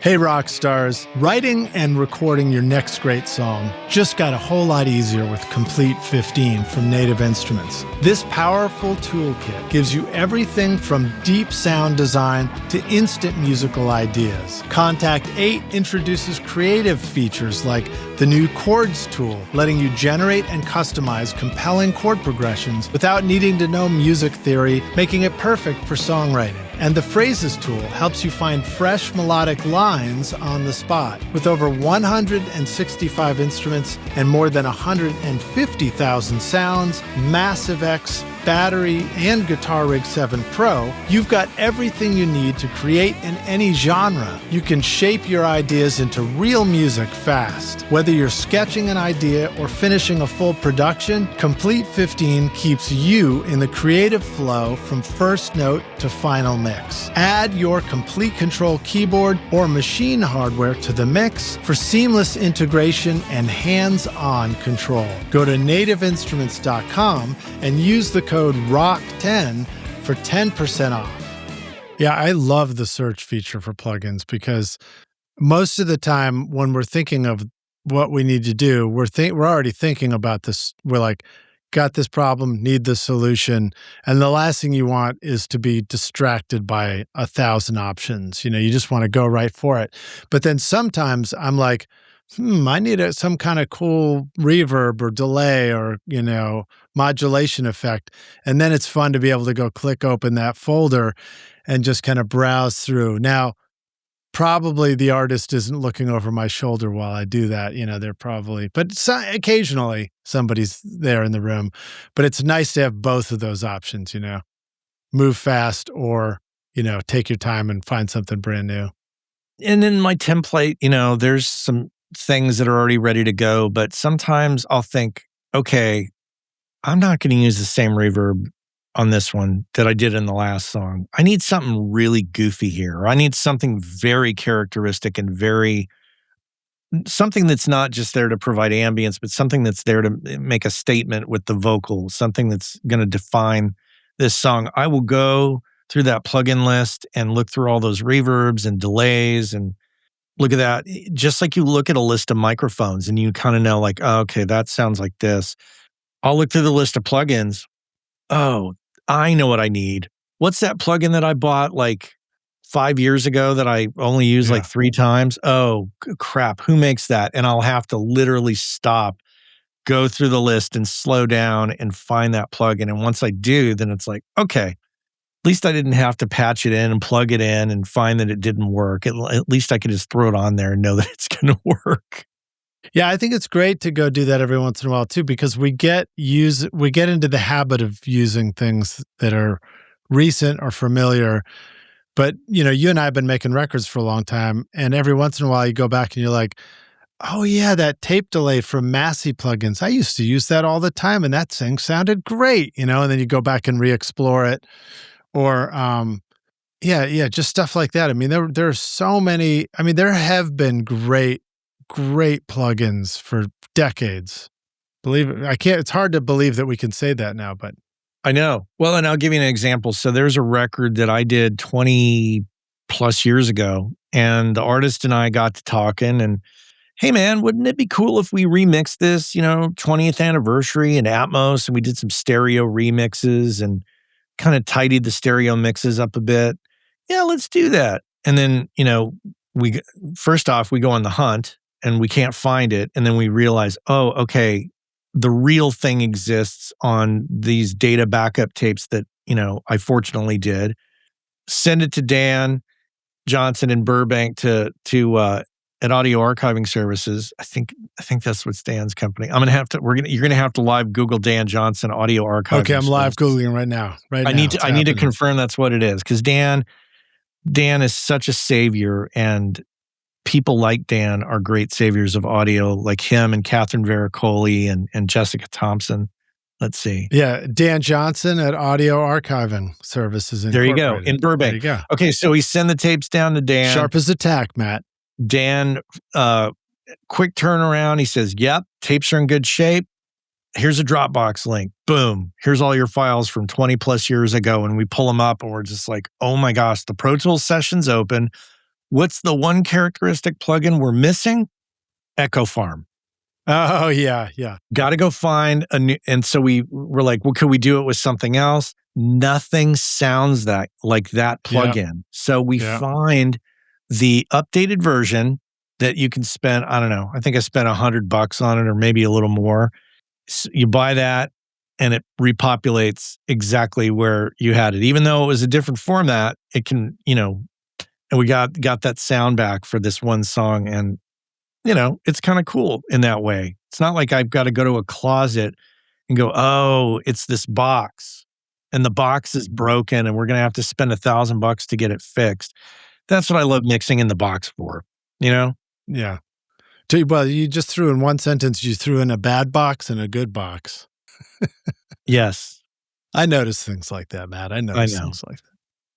Speaker 1: Hey, rock stars, writing and recording your next great song just got a whole lot easier with Complete 15 from Native Instruments. This powerful toolkit gives you everything from deep sound design to instant musical ideas. Contact 8 introduces creative features like the new chords tool, letting you generate and customize compelling chord progressions without needing to know music theory, making it perfect for songwriting. And the phrases tool helps you find fresh melodic lines on the spot. With over 165 instruments and more than 150,000 sounds, Massive X, battery, and Guitar Rig 7 Pro, you've got everything you need to create in any genre. You can shape your ideas into real music fast. Whether you're sketching an idea or finishing a full production, Complete 15 keeps you in the creative flow from first note to final mix. Add your Complete Control keyboard or machine hardware to the mix for seamless integration and hands-on control. Go to nativeinstruments.com and use the code ROCK10 for 10% off. Yeah, I love the search feature for plugins because most of the time when we're thinking of what we need to do, we're already thinking about this. We're like, got this problem, need the solution. And the last thing you want is to be distracted by 1,000 options. You just want to go right for it. But then sometimes I'm like, I need some kind of cool reverb or delay or, modulation effect. And then it's fun to be able to go click open that folder and just kind of browse through. Now, probably the artist isn't looking over my shoulder while I do that. They're probably, but occasionally somebody's there in the room. But it's nice to have both of those options, move fast or, take your time and find something brand new.
Speaker 2: And in my template, there's some things that are already ready to go, but sometimes I'll think, okay, I'm not going to use the same reverb on this one that I did in the last song. I need something really goofy here. I need something very characteristic and something that's not just there to provide ambience, but something that's there to make a statement with the vocal, something that's going to define this song. I will go through that plugin list and look through all those reverbs and delays and look at that. Just like you look at a list of microphones and you kind of know like, oh, okay, that sounds like this. I'll look through the list of plugins. Oh, I know what I need. What's that plugin that I bought like 5 years ago that I only used
Speaker 1: Yeah.
Speaker 2: like 3 times. Oh, crap. Who makes that? And I'll have to literally stop, go through the list and slow down and find that plugin. And once I do, then it's like, okay, at least I didn't have to patch it in and plug it in and find that it didn't work. At least I could just throw it on there and know that it's going to work.
Speaker 1: Yeah, I think it's great to go do that every once in a while too, because we get into the habit of using things that are recent or familiar. But you and I have been making records for a long time, and every once in a while you go back and you're like, oh yeah, that tape delay from Massey plugins. I used to use that all the time, and that thing sounded great, and then you go back and re-explore it, or yeah, just stuff like that. I mean, there are so many. I mean, there have been great plugins for decades. Believe it, I can't. It's hard to believe that we can say that now, but
Speaker 2: I know. Well, and I'll give you an example. So there's a record that I did 20 plus years ago, and the artist and I got to talking and, hey man, wouldn't it be cool if we remixed this, 20th anniversary in Atmos, and we did some stereo remixes and kind of tidied the stereo mixes up a bit? Yeah, let's do that. And then, we first off, we go on the hunt and we can't find it. And then we realize, oh, okay, the real thing exists on these data backup tapes that, I fortunately did. Send it to Dan Johnson in Burbank to at Audio Archiving Services. I think that's what's Dan's company. You're gonna have to live Google Dan Johnson Audio Archiving.
Speaker 1: Okay, I'm live Googling right now.
Speaker 2: I need to confirm that's what it is, because Dan is such a savior, and people like Dan are great saviors of audio, like him and Catherine Vericoli and Jessica Thompson. Let's see.
Speaker 1: Yeah, Dan Johnson at Audio Archiving Services.
Speaker 2: There you go, in Burbank.
Speaker 1: There you go.
Speaker 2: Okay, so we send the tapes down to Dan.
Speaker 1: Sharp as a tack, Matt.
Speaker 2: Dan, quick turnaround. He says, yep, tapes are in good shape. Here's a Dropbox link. Boom. Here's all your files from 20 plus years ago. And we pull them up and we're just like, oh my gosh, the Pro Tools session's open. What's the one characteristic plugin we're missing? Echo Farm.
Speaker 1: Oh, yeah.
Speaker 2: Got to go find a new. And so we're like, well, could we do it with something else? Nothing sounds like that plugin. Yeah. So we find the updated version that you can spend, I don't know, I think I spent $100 on it or maybe a little more. So you buy that and it repopulates exactly where you had it. Even though it was a different format, it can, and we got that sound back for this one song. And, it's kind of cool in that way. It's not like I've got to go to a closet and go, oh, it's this box and the box is broken and we're going to have to spend $1,000 to get it fixed. That's what I love mixing in the box for, Yeah.
Speaker 1: Well, you just threw in one sentence, you threw in a bad box and a good box.
Speaker 2: Yes.
Speaker 1: I notice things like that, Matt. I notice things like that.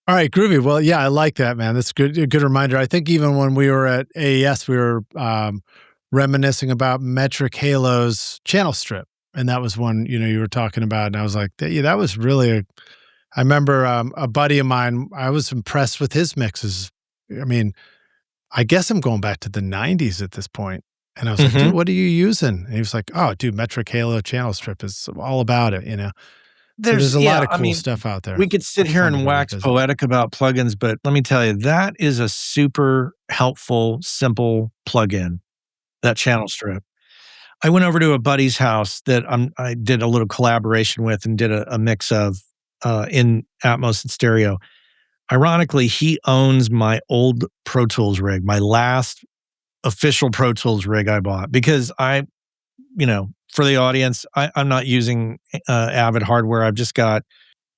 Speaker 1: All right, groovy. Well, yeah, I like that, man. That's good. A good reminder. I think even when we were at AES, we were reminiscing about Metric Halo's channel strip. And that was one, you were talking about. And I was like, yeah, that was really I remember a buddy of mine, I was impressed with his mixes. I mean, I guess I'm going back to the 90s at this point. And I was like, dude, what are you using? And he was like, oh, dude, Metric Halo channel strip is all about it, There's a lot of cool stuff out there.
Speaker 2: We could sit here and wax poetic about plugins, but let me tell you, that is a super helpful, simple plugin, that channel strip. I went over to a buddy's house that I did a little collaboration with and did a mix of in Atmos and stereo. Ironically, he owns my old Pro Tools rig, my last official Pro Tools rig I bought, because for the audience, I'm not using Avid hardware. I've just got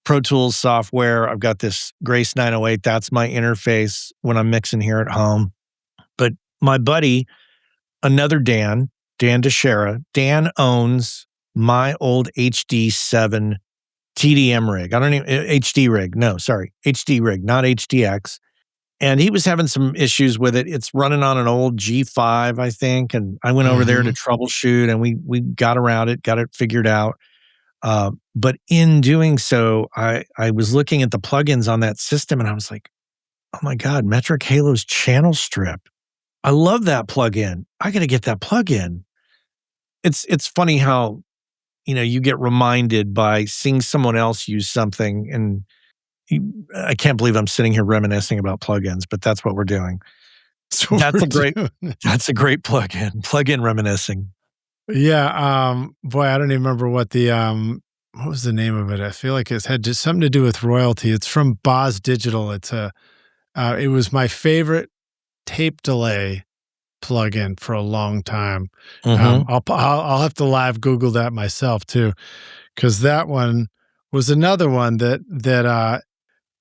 Speaker 2: Pro Tools software. I've got this Grace 908. That's my interface when I'm mixing here at home. But my buddy, another Dan DeShera, Dan owns my old HD7 TDM rig. HD rig. No, sorry. HD rig, not HDX. And he was having some issues with it. It's running on an old G5, I think. And I went over there to troubleshoot and we got around it, got it figured out. But in doing so, I was looking at the plugins on that system and I was like, oh my God, Metric Halo's channel strip. I love that plugin. I got to get that plugin. It's funny how, you get reminded by seeing someone else use something and I can't believe I'm sitting here reminiscing about plugins, but that's what we're doing. That's a great plug-in reminiscing.
Speaker 1: Yeah. Boy, I don't even remember what was the name of it? I feel like it's had just something to do with royalty. It's from Boz Digital. It was my favorite tape delay plugin for a long time. I'll have to live Google that myself too, because that one was another one that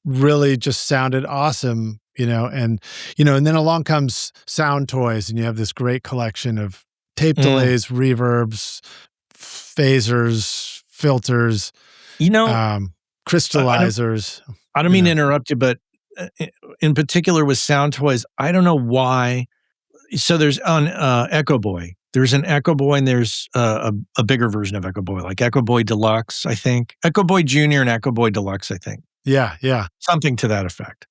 Speaker 1: really just sounded awesome, and then along comes Sound Toys, and you have this great collection of tape delays, reverbs, phasers, filters, crystallizers.
Speaker 2: I don't mean to interrupt you, but in particular with Sound Toys, I don't know why. So there's on Echo Boy. There's an Echo Boy, and there's a bigger version of Echo Boy, like Echo Boy Deluxe, I think. Echo Boy Junior and Echo Boy Deluxe, I think.
Speaker 1: Yeah.
Speaker 2: Something to that effect.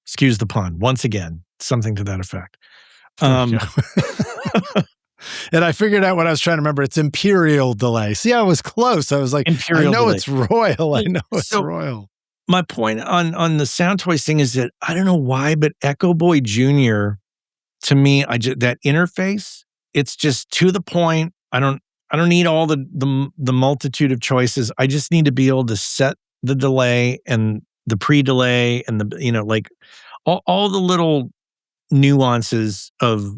Speaker 2: Excuse the pun. Once again, something to that effect.
Speaker 1: And I figured out what I was trying to remember. It's Imperial Delay. See, I was close. I was like, I know it's Royal. I know it's Royal.
Speaker 2: My point on the Sound Toys thing is that I don't know why, but Echo Boy Junior, to me, that interface, it's just to the point. I don't need all the multitude of choices. I just need to be able to set the delay and the pre-delay and like all the little nuances of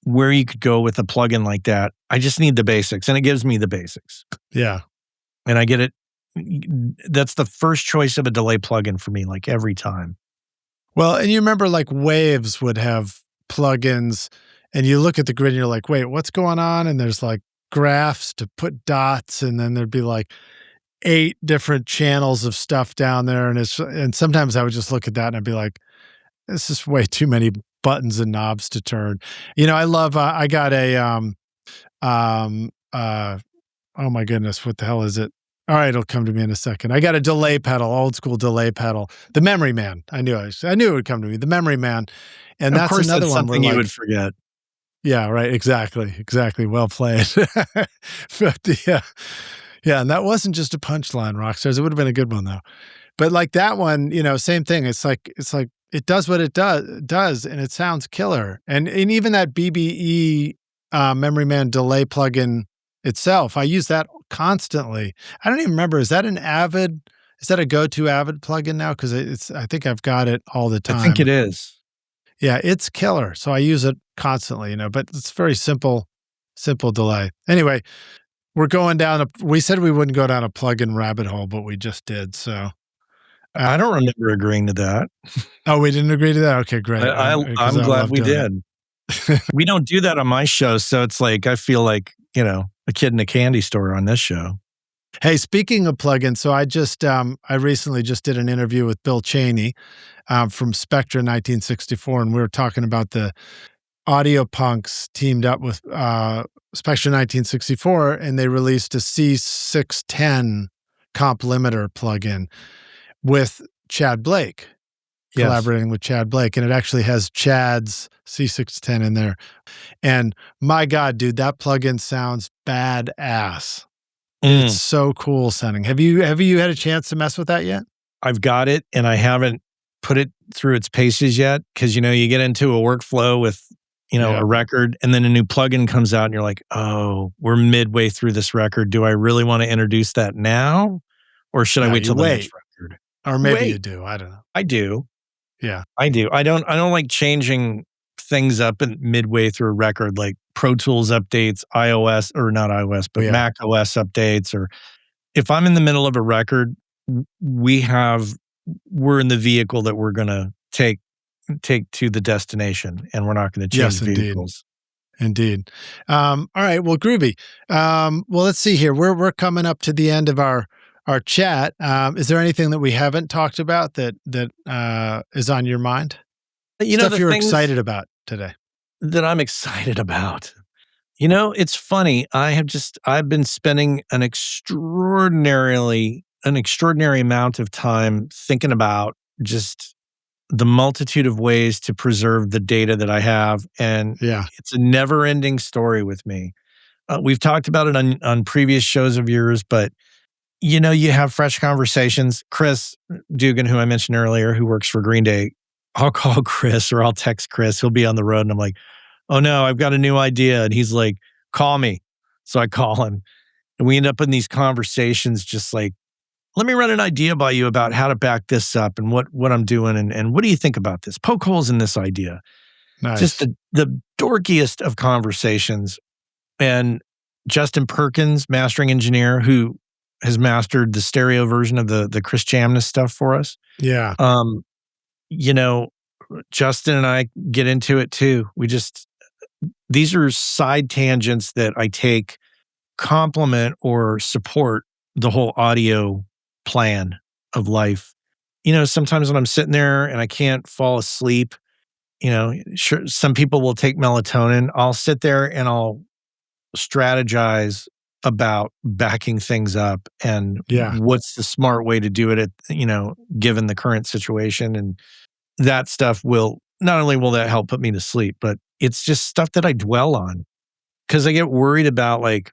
Speaker 2: where you could go with a plugin like that. I just need the basics, and it gives me the basics.
Speaker 1: Yeah.
Speaker 2: And I get it. That's the first choice of a delay plugin for me, like every time.
Speaker 1: Well, and you remember like Waves would have plugins, and you look at the grid and you're like, wait, what's going on? And there's like graphs to put dots, and then there'd be like 8 different channels of stuff down there. And sometimes I would just look at that and I'd be like, this is way too many buttons and knobs to turn. I love, I got oh my goodness, what the hell is it? All right, it'll come to me in a second. I got a delay pedal, old school delay pedal. The Memory Man. I knew it would come to me. The Memory Man. And
Speaker 2: of
Speaker 1: that's
Speaker 2: course,
Speaker 1: another
Speaker 2: that's
Speaker 1: one
Speaker 2: something you would forget.
Speaker 1: Yeah, right. Exactly. Well played. But yeah, and that wasn't just a punchline, Rockstars. It would have been a good one though. But like that one, same thing. It's like it does what it does, and it sounds killer. And even that BBE Memory Man delay plugin itself, I use that constantly. I don't even remember. Is that a go-to Avid plugin now? Because I think I've got it all the time.
Speaker 2: I think it is.
Speaker 1: Yeah, it's killer. So I use it constantly, but it's very simple delay. Anyway, we're going down we said we wouldn't go down a plugin rabbit hole, but we just did. So
Speaker 2: I don't remember agreeing to that.
Speaker 1: Oh, we didn't agree to that? Okay, great.
Speaker 2: I'm glad we did. We don't do that on my show. So it's like, I feel like, a kid in a candy store on this show.
Speaker 1: Hey, speaking of plugins, so I recently just did an interview with Bill Cheney from Spectra 1964, and we were talking about the Audio Punks teamed up with Spectra 1964, and they released a C610 comp limiter plugin with Chad Blake, collaborating with Chad Blake, and it actually has Chad's C610 in there. And my God, dude, that plugin sounds badass. It's so cool sounding. Have you had a chance to mess with that yet?
Speaker 2: I've got it, and I haven't put it through its paces yet, because you get into a workflow with a record, and then a new plugin comes out, and you're like, oh, we're midway through this record. Do I really want to introduce that now, or should I wait till the next record?
Speaker 1: Or maybe you do. I don't know.
Speaker 2: I do.
Speaker 1: Yeah,
Speaker 2: I do. I don't like changing things up in midway through a record, like Pro Tools updates, iOS, or not iOS, but Mac OS updates. Or if I'm in the middle of a record, we're in the vehicle that we're going to take to the destination, and we're not going to change vehicles.
Speaker 1: Indeed. All right. Well, groovy. Well, let's see here. We're coming up to the end of our chat. Is there anything that we haven't talked about that is on your mind? Stuff you're excited about today.
Speaker 2: That I'm excited about. It's funny. I've been spending an extraordinary amount of time thinking about just the multitude of ways to preserve the data that I have. And it's a never ending story with me. We've talked about it on previous shows of yours, but you have fresh conversations. Chris Dugan, who I mentioned earlier, who works for Green Day, I'll call Chris or I'll text Chris. He'll be on the road and I'm like, oh no, I've got a new idea. And he's like, call me. So I call him and we end up in these conversations just like, let me run an idea by you about how to back this up and what I'm doing. And what do you think about this? Poke holes in this idea.
Speaker 1: Nice.
Speaker 2: Just the dorkiest of conversations. And Justin Perkins, mastering engineer, who has mastered the stereo version of the Chris Chamness stuff for us.
Speaker 1: Yeah.
Speaker 2: Justin and I get into it too. These are side tangents that I take, complement or support the whole audio plan of life. Sometimes when I'm sitting there and I can't fall asleep, sure, some people will take melatonin. I'll sit there and I'll strategize about backing things up and what's the smart way to do it given the current situation. And that stuff not only will that help put me to sleep, but it's just stuff that I dwell on because I get worried about like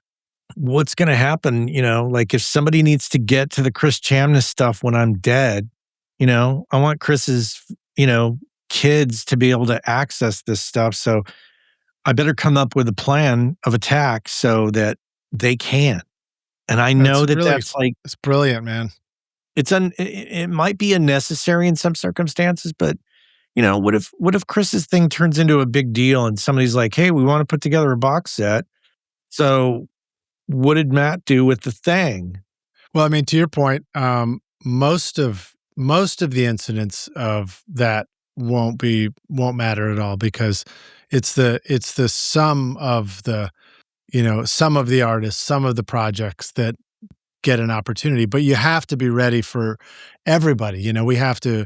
Speaker 2: what's going to happen, like if somebody needs to get to the Chris Chamness stuff when I'm dead, I want Chris's, kids to be able to access this stuff. So I better come up with a plan of attack so they can. And I know that's like,
Speaker 1: it's brilliant, man.
Speaker 2: It might be unnecessary in some circumstances, but what if Chris's thing turns into a big deal and somebody's like, hey, we want to put together a box set. So what did Matt do with the thing?
Speaker 1: Well, I mean, to your point, most of the incidents of that won't matter at all because it's the sum of the, some of the artists, some of the projects that get an opportunity, but you have to be ready for everybody. We have to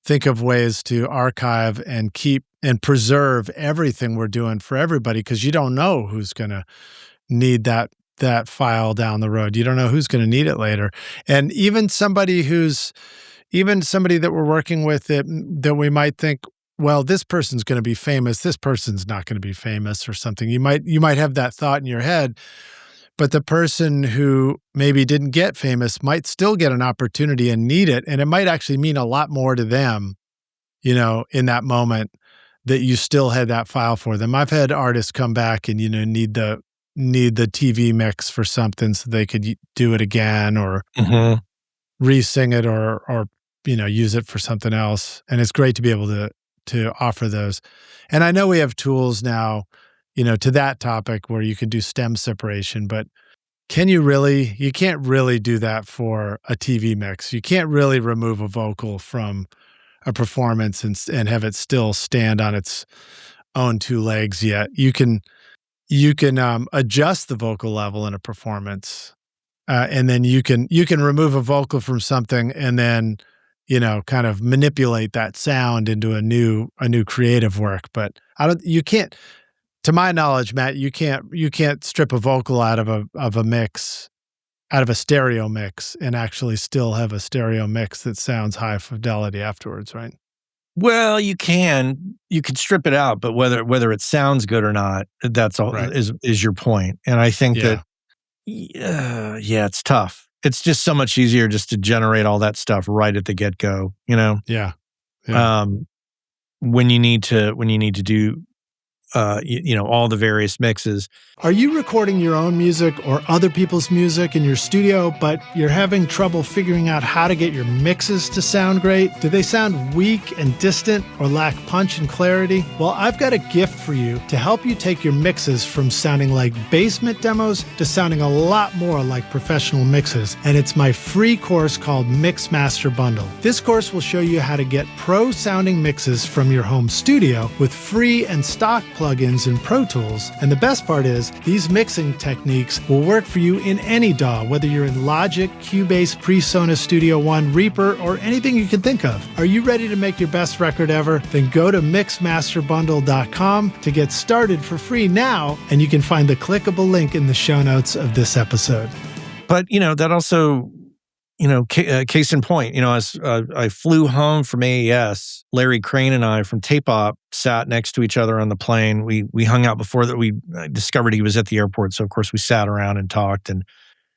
Speaker 1: think of ways to archive and keep and preserve everything we're doing for everybody because you don't know who's going to need that file down the road. You don't know who's going to need it later. And even somebody that we're working with that we might think, well, this person's going to be famous, this person's not going to be famous or something. You might have that thought in your head, but the person who maybe didn't get famous might still get an opportunity and need it. And it might actually mean a lot more to them, in that moment that you still had that file for them. I've had artists come back and, need the TV mix for something so they could do it again or re-sing it or use it for something else. And it's great to be able to offer those. And I know we have tools now, to that topic where you can do stem separation, but you can't really do that for a TV mix. You can't really remove a vocal from a performance and have it still stand on its own two legs yet. You can adjust the vocal level in a performance, and then you can remove a vocal from something and then kind of manipulate that sound into a new creative work. But you can't, to my knowledge, Matt, you can't strip a vocal out of a mix, out of a stereo mix, and actually still have a stereo mix that sounds high fidelity afterwards, right?
Speaker 2: Well, you can strip it out, but whether it sounds good or not, that's all
Speaker 1: right.
Speaker 2: is your point. And I think that, it's tough. It's just so much easier just to generate all that stuff right at the get-go,
Speaker 1: Yeah.
Speaker 2: When you need to do, all the various mixes.
Speaker 1: Are you recording your own music or other people's music in your studio, but you're having trouble figuring out how to get your mixes to sound great? Do they sound weak and distant or lack punch and clarity? Well, I've got a gift for you to help you take your mixes from sounding like basement demos to sounding a lot more like professional mixes. And it's my free course called Mix Master Bundle. This course will show you how to get pro-sounding mixes from your home studio with free and stock plugins in Pro Tools. And the best part is, these mixing techniques will work for you in any DAW, whether you're in Logic, Cubase, PreSonus Studio One, Reaper, or anything you can think of. Are you ready to make your best record ever? Then go to mixmasterbundle.com to get started for free now, and you can find the clickable link in the show notes of this episode.
Speaker 2: But, that also, case in point, as I flew home from AES, Larry Crane and I from Tape Op sat next to each other on the plane. We hung out before that. We discovered he was at the airport. So, of course, we sat around and talked and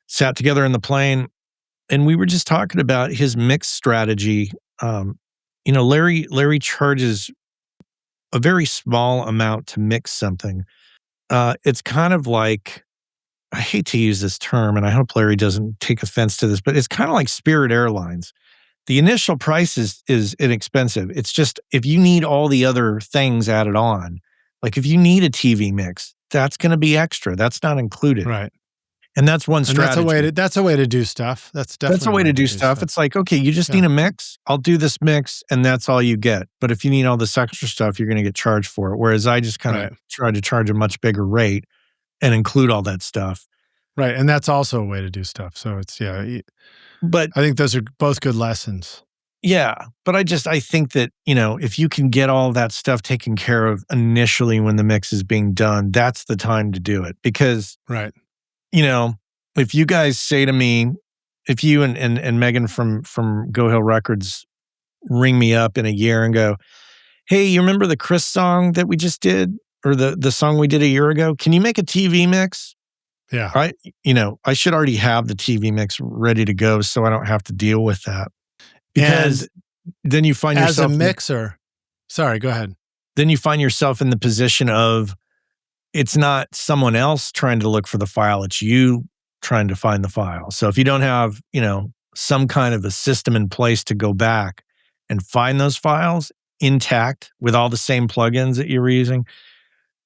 Speaker 2: sat together in the plane. And we were just talking about his mix strategy. Larry charges a very small amount to mix something. It's kind of like, I hate to use this term, and I hope Larry doesn't take offense to this, but it's kind of like Spirit Airlines. The initial price is inexpensive. It's just if you need all the other things added on, like if you need a TV mix, that's going to be extra. That's not included.
Speaker 1: Right.
Speaker 2: And that's one strategy.
Speaker 1: And that's a way to do stuff. That's definitely
Speaker 2: a way to do stuff. It's like, okay, you just need a mix. I'll do this mix, and that's all you get. But if you need all this extra stuff, you're going to get charged for it. Whereas I just kind of try to charge a much bigger rate and include all that stuff.
Speaker 1: Right, and that's also a way to do stuff. So it's
Speaker 2: But
Speaker 1: I think those are both good lessons.
Speaker 2: Yeah, but I think that, if you can get all that stuff taken care of initially when the mix is being done, that's the time to do it. Because, if you guys say to me, if you and Megan from Go Hill Records ring me up in a year and go, hey, you remember the Chris song that we just did? Or the song we did a year ago? Can you make a TV mix?
Speaker 1: Yeah.
Speaker 2: I should already have the TV mix ready to go so I don't have to deal with that. Because then you find yourself
Speaker 1: as a mixer. Sorry, go ahead.
Speaker 2: Then you find yourself in the position of it's not someone else trying to look for the file, it's you trying to find the file. So if you don't have, some kind of a system in place to go back and find those files intact with all the same plugins that you were using,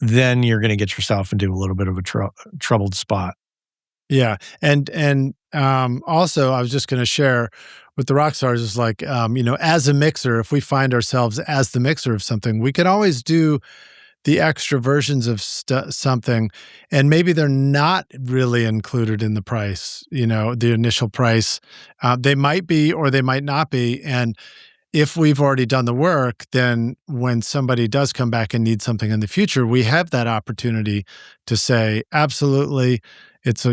Speaker 2: then you're going to get yourself into a little bit of a troubled spot.
Speaker 1: Yeah. And also, I was just going to share with the rock stars is like, as a mixer, if we find ourselves as the mixer of something, we can always do the extra versions of something, and maybe they're not really included in the price, the initial price. They might be, or they might not be. And if we've already done the work, then when somebody does come back and need something in the future, we have that opportunity to say, absolutely, it's a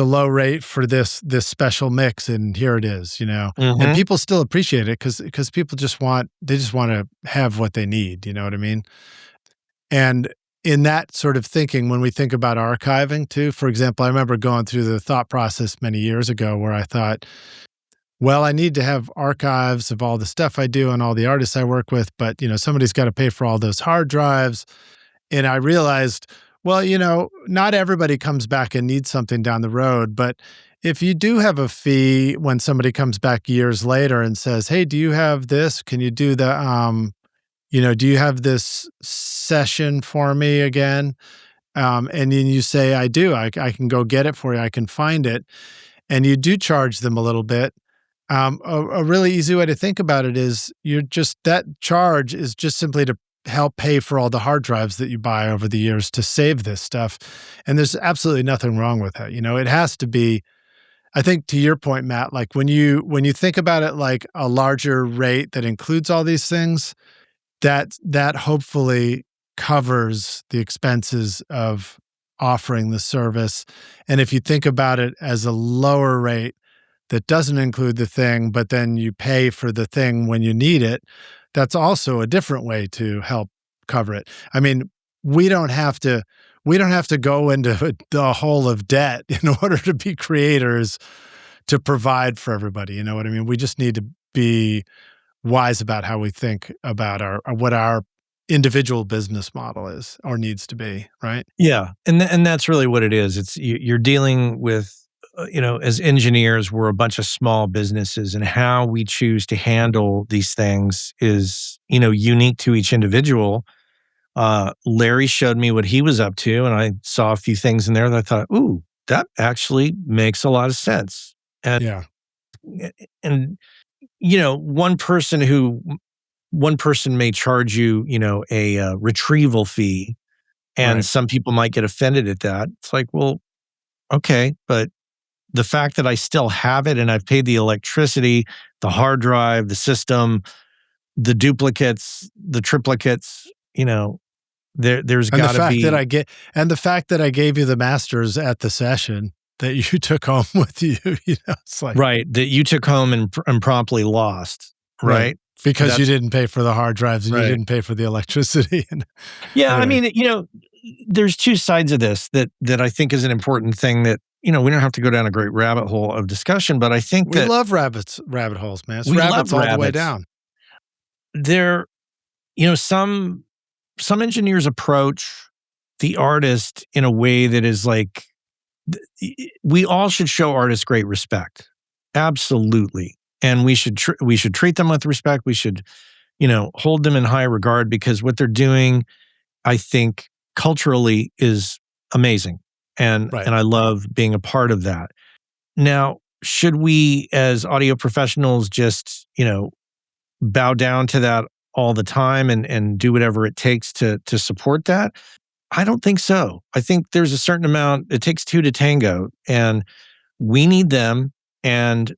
Speaker 1: low rate for this special mix, and here it is,
Speaker 2: Mm-hmm.
Speaker 1: And people still appreciate it because people just want to have what they need, you know what I mean? And in that sort of thinking, when we think about archiving too, for example, I remember going through the thought process many years ago where I thought, well, I need to have archives of all the stuff I do and all the artists I work with, but somebody's got to pay for all those hard drives. And I realized, well, not everybody comes back and needs something down the road, but if you do have a fee when somebody comes back years later and says, hey, do you have this? Can you do the, do you have this session for me again? And then you say, I do, I can go get it for you. I can find it. And you do charge them a little bit. A really easy way to think about it is that charge is just simply to help pay for all the hard drives that you buy over the years to save this stuff. And there's absolutely nothing wrong with that. It has to be, I think to your point, Matt, like when you think about it like a larger rate that includes all these things, that hopefully covers the expenses of offering the service. And if you think about it as a lower rate that doesn't include the thing, but then you pay for the thing when you need it, that's also a different way to help cover it. I mean, we don't have to go into the hole of debt in order to be creators to provide for everybody. You know what I mean? We just need to be wise about how we think about what our individual business model is or needs to be, right?
Speaker 2: Yeah, and that's really what it is. It's you're dealing with, as engineers, we're a bunch of small businesses, and how we choose to handle these things is, unique to each individual. Larry showed me what he was up to, and I saw a few things in there that I thought, ooh, that actually makes a lot of sense. And,
Speaker 1: yeah.
Speaker 2: And, one person may charge you, a retrieval fee, and some people might get offended at that. It's like, well, okay, but the fact that I still have it and I've paid the electricity, the hard drive, the system, the duplicates, the triplicates, there's got to be.
Speaker 1: The fact that I gave you the masters at the session that you took home with you, it's like.
Speaker 2: Right, that you took home and promptly lost, right?
Speaker 1: Because you didn't pay for the hard drives and you didn't pay for the electricity.
Speaker 2: Yeah, anyway. I mean, there's two sides of this that I think is an important thing that we don't have to go down a great rabbit hole of discussion, but I think
Speaker 1: We
Speaker 2: that
Speaker 1: love rabbit holes, man. It's
Speaker 2: we
Speaker 1: rabbits
Speaker 2: love
Speaker 1: all the way
Speaker 2: rabbits.
Speaker 1: down.
Speaker 2: There, some engineers approach the artist in a way that is like, we all should show artists great respect. Absolutely. And we should treat them with respect. We should, hold them in high regard, because what they're doing, I think, culturally is amazing. And
Speaker 1: Right.
Speaker 2: and I love being a part of that. Now, should we as audio professionals just, bow down to that all the time and do whatever it takes to support that? I don't think so. I think there's a certain amount, it takes two to tango, and we need them. And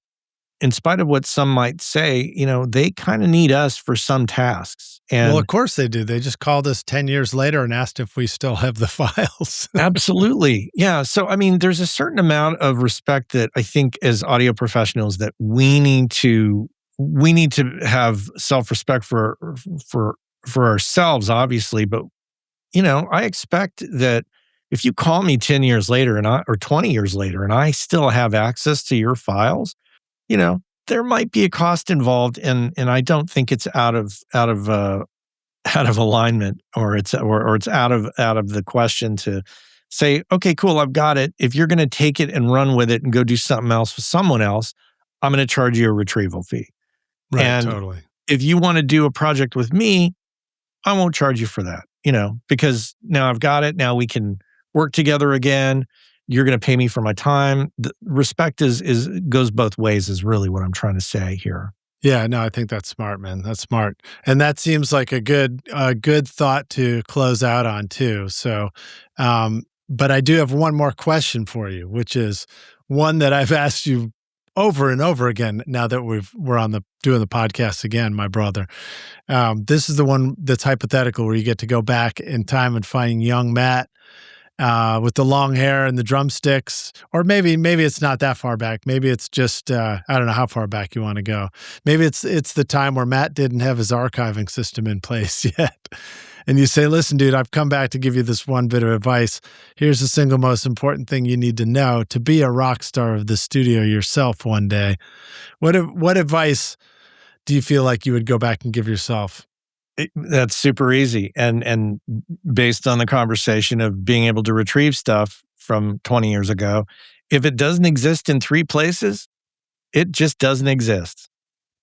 Speaker 2: in spite of what some might say, they kind of need us for some tasks. And
Speaker 1: Well, of course they do. They just called us 10 years later and asked if we still have the files.
Speaker 2: absolutely. Yeah. So, I mean, there's a certain amount of respect that I think as audio professionals that we need to have self-respect for ourselves, obviously. But, I expect that if you call me 10 years later or 20 years later, and I still have access to your files, there might be a cost involved, and I don't think it's out of alignment, or it's out of the question to say, okay, cool, I've got it. If you're going to take it and run with it and go do something else with someone else, I'm going to charge you a retrieval fee.
Speaker 1: Right,
Speaker 2: And
Speaker 1: totally.
Speaker 2: if you want to do a project with me, I won't charge you for that, because now I've got it. Now we can work together again. You're going to pay me for my time. The respect goes both ways, is really what I'm trying to say here.
Speaker 1: Yeah, no, I think that's smart, man. That's smart. And that seems like a good thought to close out on too. So, but I do have one more question for you, which is one that I've asked you over and over again now that we're doing the podcast again, my brother. This is the one that's hypothetical, where you get to go back in time and find young Matt with the long hair and the drumsticks, or maybe it's not that far back. Maybe it's just I don't know how far back you want to go. Maybe it's the time where Matt didn't have his archiving system in place yet, and you say, "Listen, dude, I've come back to give you this one bit of advice. Here's the single most important thing you need to know to be a rock star of the studio yourself one day." What advice do you feel like you would go back and give yourself?
Speaker 2: That's super easy. And based on the conversation of being able to retrieve stuff from 20 years ago, if it doesn't exist in three places, it just doesn't exist.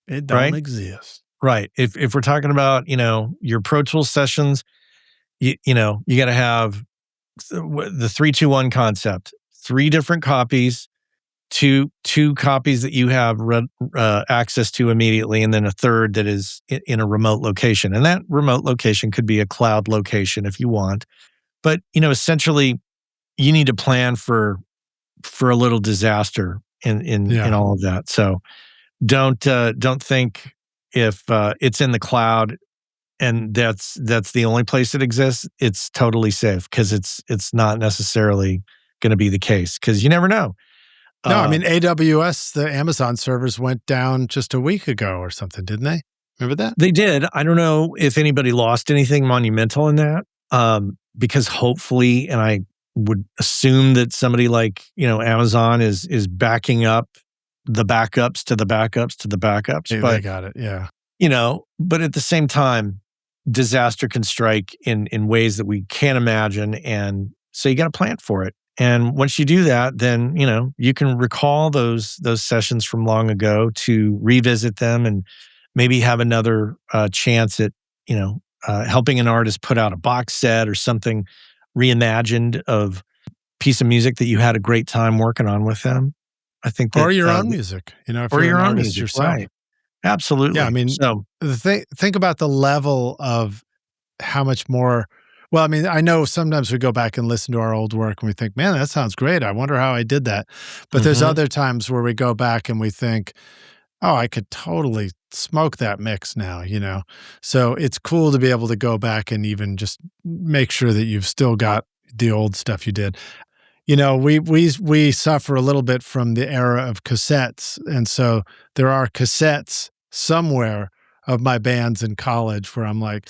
Speaker 1: It don't exist.
Speaker 2: Right. If we're talking about, your Pro Tools sessions, you got to have the 3-2-1 concept, 3 different copies, two copies that you have access to immediately, and then a third that is in a remote location. And that remote location could be a cloud location if you want. But, essentially, you need to plan for a little disaster in all of that. So don't think if it's in the cloud and that's the only place it exists, it's totally safe, because it's not necessarily going to be the case, because you never know.
Speaker 1: No, I mean, AWS, the Amazon servers went down just a week ago or something, didn't they? Remember that?
Speaker 2: They did. I don't know if anybody lost anything monumental in that, because hopefully, and I would assume that somebody like, Amazon is backing up the backups to the backups to the backups.
Speaker 1: Yeah,
Speaker 2: but
Speaker 1: they got it, yeah.
Speaker 2: But at the same time, disaster can strike in ways that we can't imagine. And so you got to plan for it. And once you do that, then, you can recall those sessions from long ago, to revisit them and maybe have another chance at, helping an artist put out a box set or something reimagined of piece of music that you had a great time working on with them. I think that,
Speaker 1: or your own music, if
Speaker 2: or
Speaker 1: you're
Speaker 2: your
Speaker 1: an
Speaker 2: own
Speaker 1: artist
Speaker 2: music,
Speaker 1: yourself.
Speaker 2: right? Absolutely.
Speaker 1: Yeah, I mean,
Speaker 2: so
Speaker 1: think about the level of how much more. Well, I mean, I know sometimes we go back and listen to our old work and we think, man, that sounds great. I wonder how I did that. But there's other times where we go back and we think, oh, I could totally smoke that mix now, So it's cool to be able to go back and even just make sure that you've still got the old stuff you did. We suffer a little bit from the era of cassettes. And so there are cassettes somewhere of my bands in college where I'm like,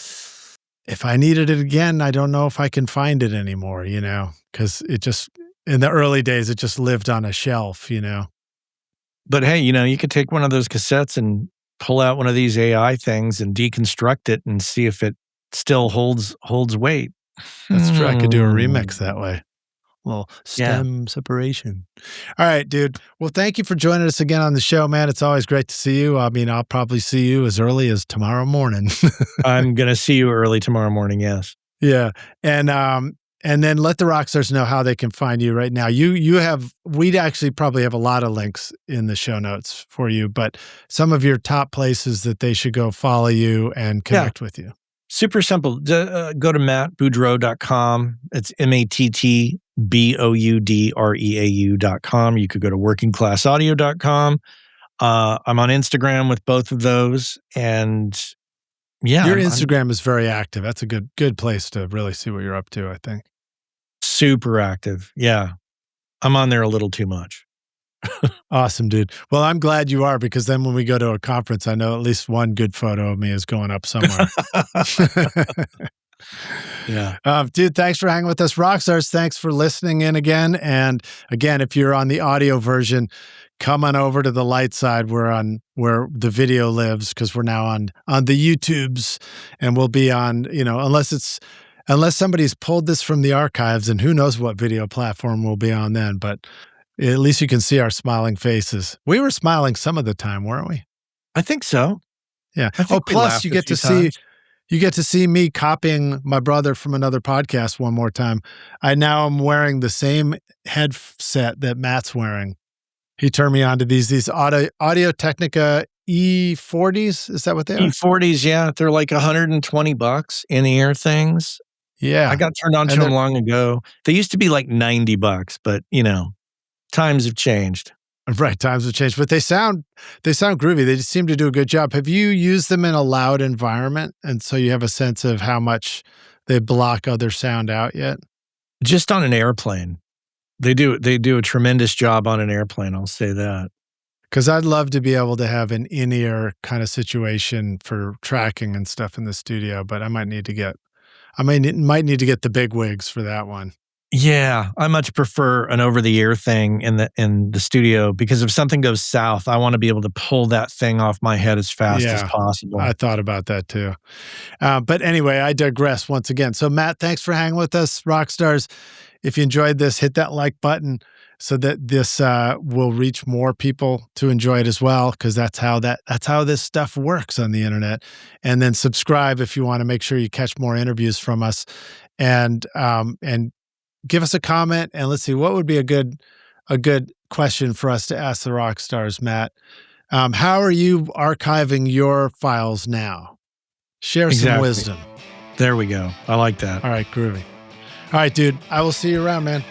Speaker 1: if I needed it again, I don't know if I can find it anymore, because in the early days, it just lived on a shelf,
Speaker 2: But hey, you could take one of those cassettes and pull out one of these AI things and deconstruct it and see if it still holds weight.
Speaker 1: That's true. I could do a remix that way. Well,
Speaker 2: Yeah.
Speaker 1: stem separation. All right, dude. Well, thank you for joining us again on the show, man. It's always great to see you. I mean, I'll probably see you as early as tomorrow morning.
Speaker 2: I'm going to see you early tomorrow morning, yes.
Speaker 1: Yeah. And then let the rock stars know how they can find you right now. We'd actually probably have a lot of links in the show notes for you, but some of your top places that they should go follow you and connect with you.
Speaker 2: Super simple. Go to mattboudreau.com. It's MattBoudreau.com. You could go to workingclassaudio.com. I'm on Instagram with both of those. And yeah.
Speaker 1: Your Instagram is very active. That's a good place to really see what you're up to, I think.
Speaker 2: Super active. Yeah. I'm on there a little too much.
Speaker 1: Awesome, dude. Well, I'm glad you are, because then when we go to a conference, I know at least one good photo of me is going up somewhere.
Speaker 2: Yeah.
Speaker 1: Dude, thanks for hanging with us, Rockstars. Thanks for listening in again. And again, if you're on the audio version, come on over to the light side. We're on where the video lives, because we're now on the YouTubes, and we'll be on, unless somebody's pulled this from the archives, and who knows what video platform we'll be on then, but at least you can see our smiling faces. We were smiling some of the time, weren't we?
Speaker 2: I think so.
Speaker 1: Yeah.
Speaker 2: Plus
Speaker 1: you get to see me copying my brother from another podcast one more time. I'm wearing the same headset that Matt's wearing. He turned me on to these Audio-Technica E40s. Is that what they are?
Speaker 2: E40s, yeah. They're like $120 in-ear things.
Speaker 1: Yeah.
Speaker 2: I got turned on to them long ago. They used to be like $90, but times have changed.
Speaker 1: Right, times have changed, but they sound groovy. They just seem to do a good job. Have you used them in a loud environment, and so you have a sense of how much they block other sound out yet?
Speaker 2: Just on an airplane. They do a tremendous job on an airplane, I'll say that.
Speaker 1: Because I'd love to be able to have an in-ear kind of situation for tracking and stuff in the studio, but I might need to get the big wigs for that one.
Speaker 2: Yeah, I much prefer an over-the-ear thing in the studio, because if something goes south, I want to be able to pull that thing off my head as fast as possible.
Speaker 1: I thought about that too. But anyway, I digress once again. So Matt, thanks for hanging with us, Rockstars. If you enjoyed this, hit that like button so that this will reach more people to enjoy it as well, because that's how this stuff works on the internet. And then subscribe if you want to make sure you catch more interviews from us, and give us a comment, and let's see, what would be a good question for us to ask the rock stars, Matt. How are you archiving your files now? Share some wisdom.
Speaker 2: There we go. I like that.
Speaker 1: All right, groovy. All right, dude. I will see you around, man.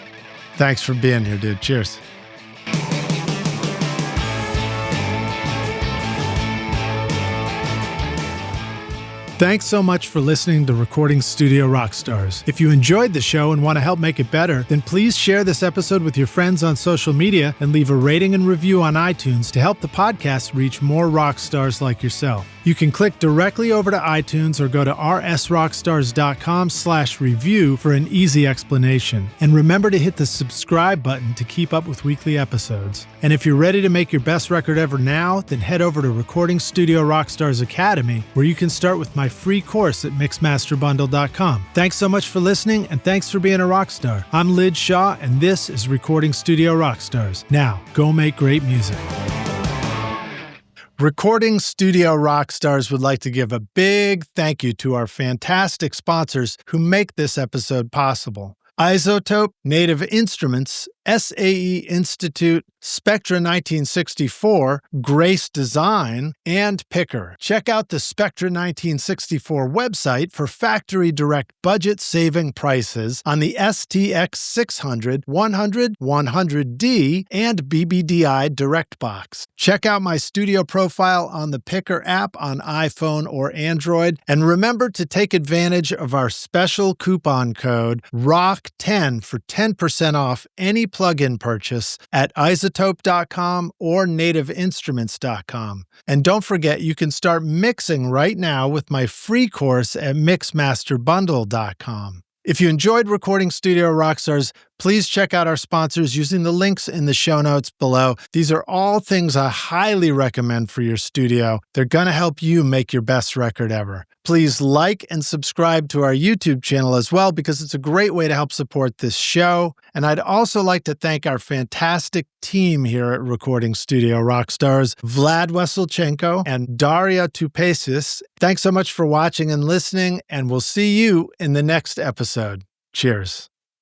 Speaker 1: Thanks for being here, dude. Cheers. Thanks so much for listening to Recording Studio Rockstars. If you enjoyed the show and want to help make it better, then please share this episode with your friends on social media and leave a rating and review on iTunes to help the podcast reach more rock stars like yourself. You can click directly over to iTunes or go to rsrockstars.com/review for an easy explanation. And remember to hit the subscribe button to keep up with weekly episodes. And if you're ready to make your best record ever now, then head over to Recording Studio Rockstars Academy, where you can start with my free course at mixmasterbundle.com. Thanks so much for listening, and thanks for being a rock star. I'm Lid Shaw, and this is Recording Studio Rockstars. Now, go make great music. Recording Studio Rockstars would like to give a big thank you to our fantastic sponsors who make this episode possible. iZotope, Native Instruments, SAE Institute, Spectra 1964, Grace Design, and Picker. Check out the Spectra 1964 website for factory direct budget-saving prices on the STX 600, 100, 100D, and BBDI DirectBox. Check out my studio profile on the Picker app on iPhone or Android, and remember to take advantage of our special coupon code ROCK10 for 10% off any plugin purchase at iZotope.com or nativeinstruments.com. And don't forget, you can start mixing right now with my free course at mixmasterbundle.com. If you enjoyed Recording Studio Rockstars, Please check out our sponsors using the links in the show notes below. These are all things I highly recommend for your studio. They're going to help you make your best record ever. Please like and subscribe to our YouTube channel as well, because it's a great way to help support this show. And I'd also like to thank our fantastic team here at Recording Studio Rockstars, Vlad Weselchenko and Daria Tupesis. Thanks so much for watching and listening, and we'll see you in the next episode. Cheers.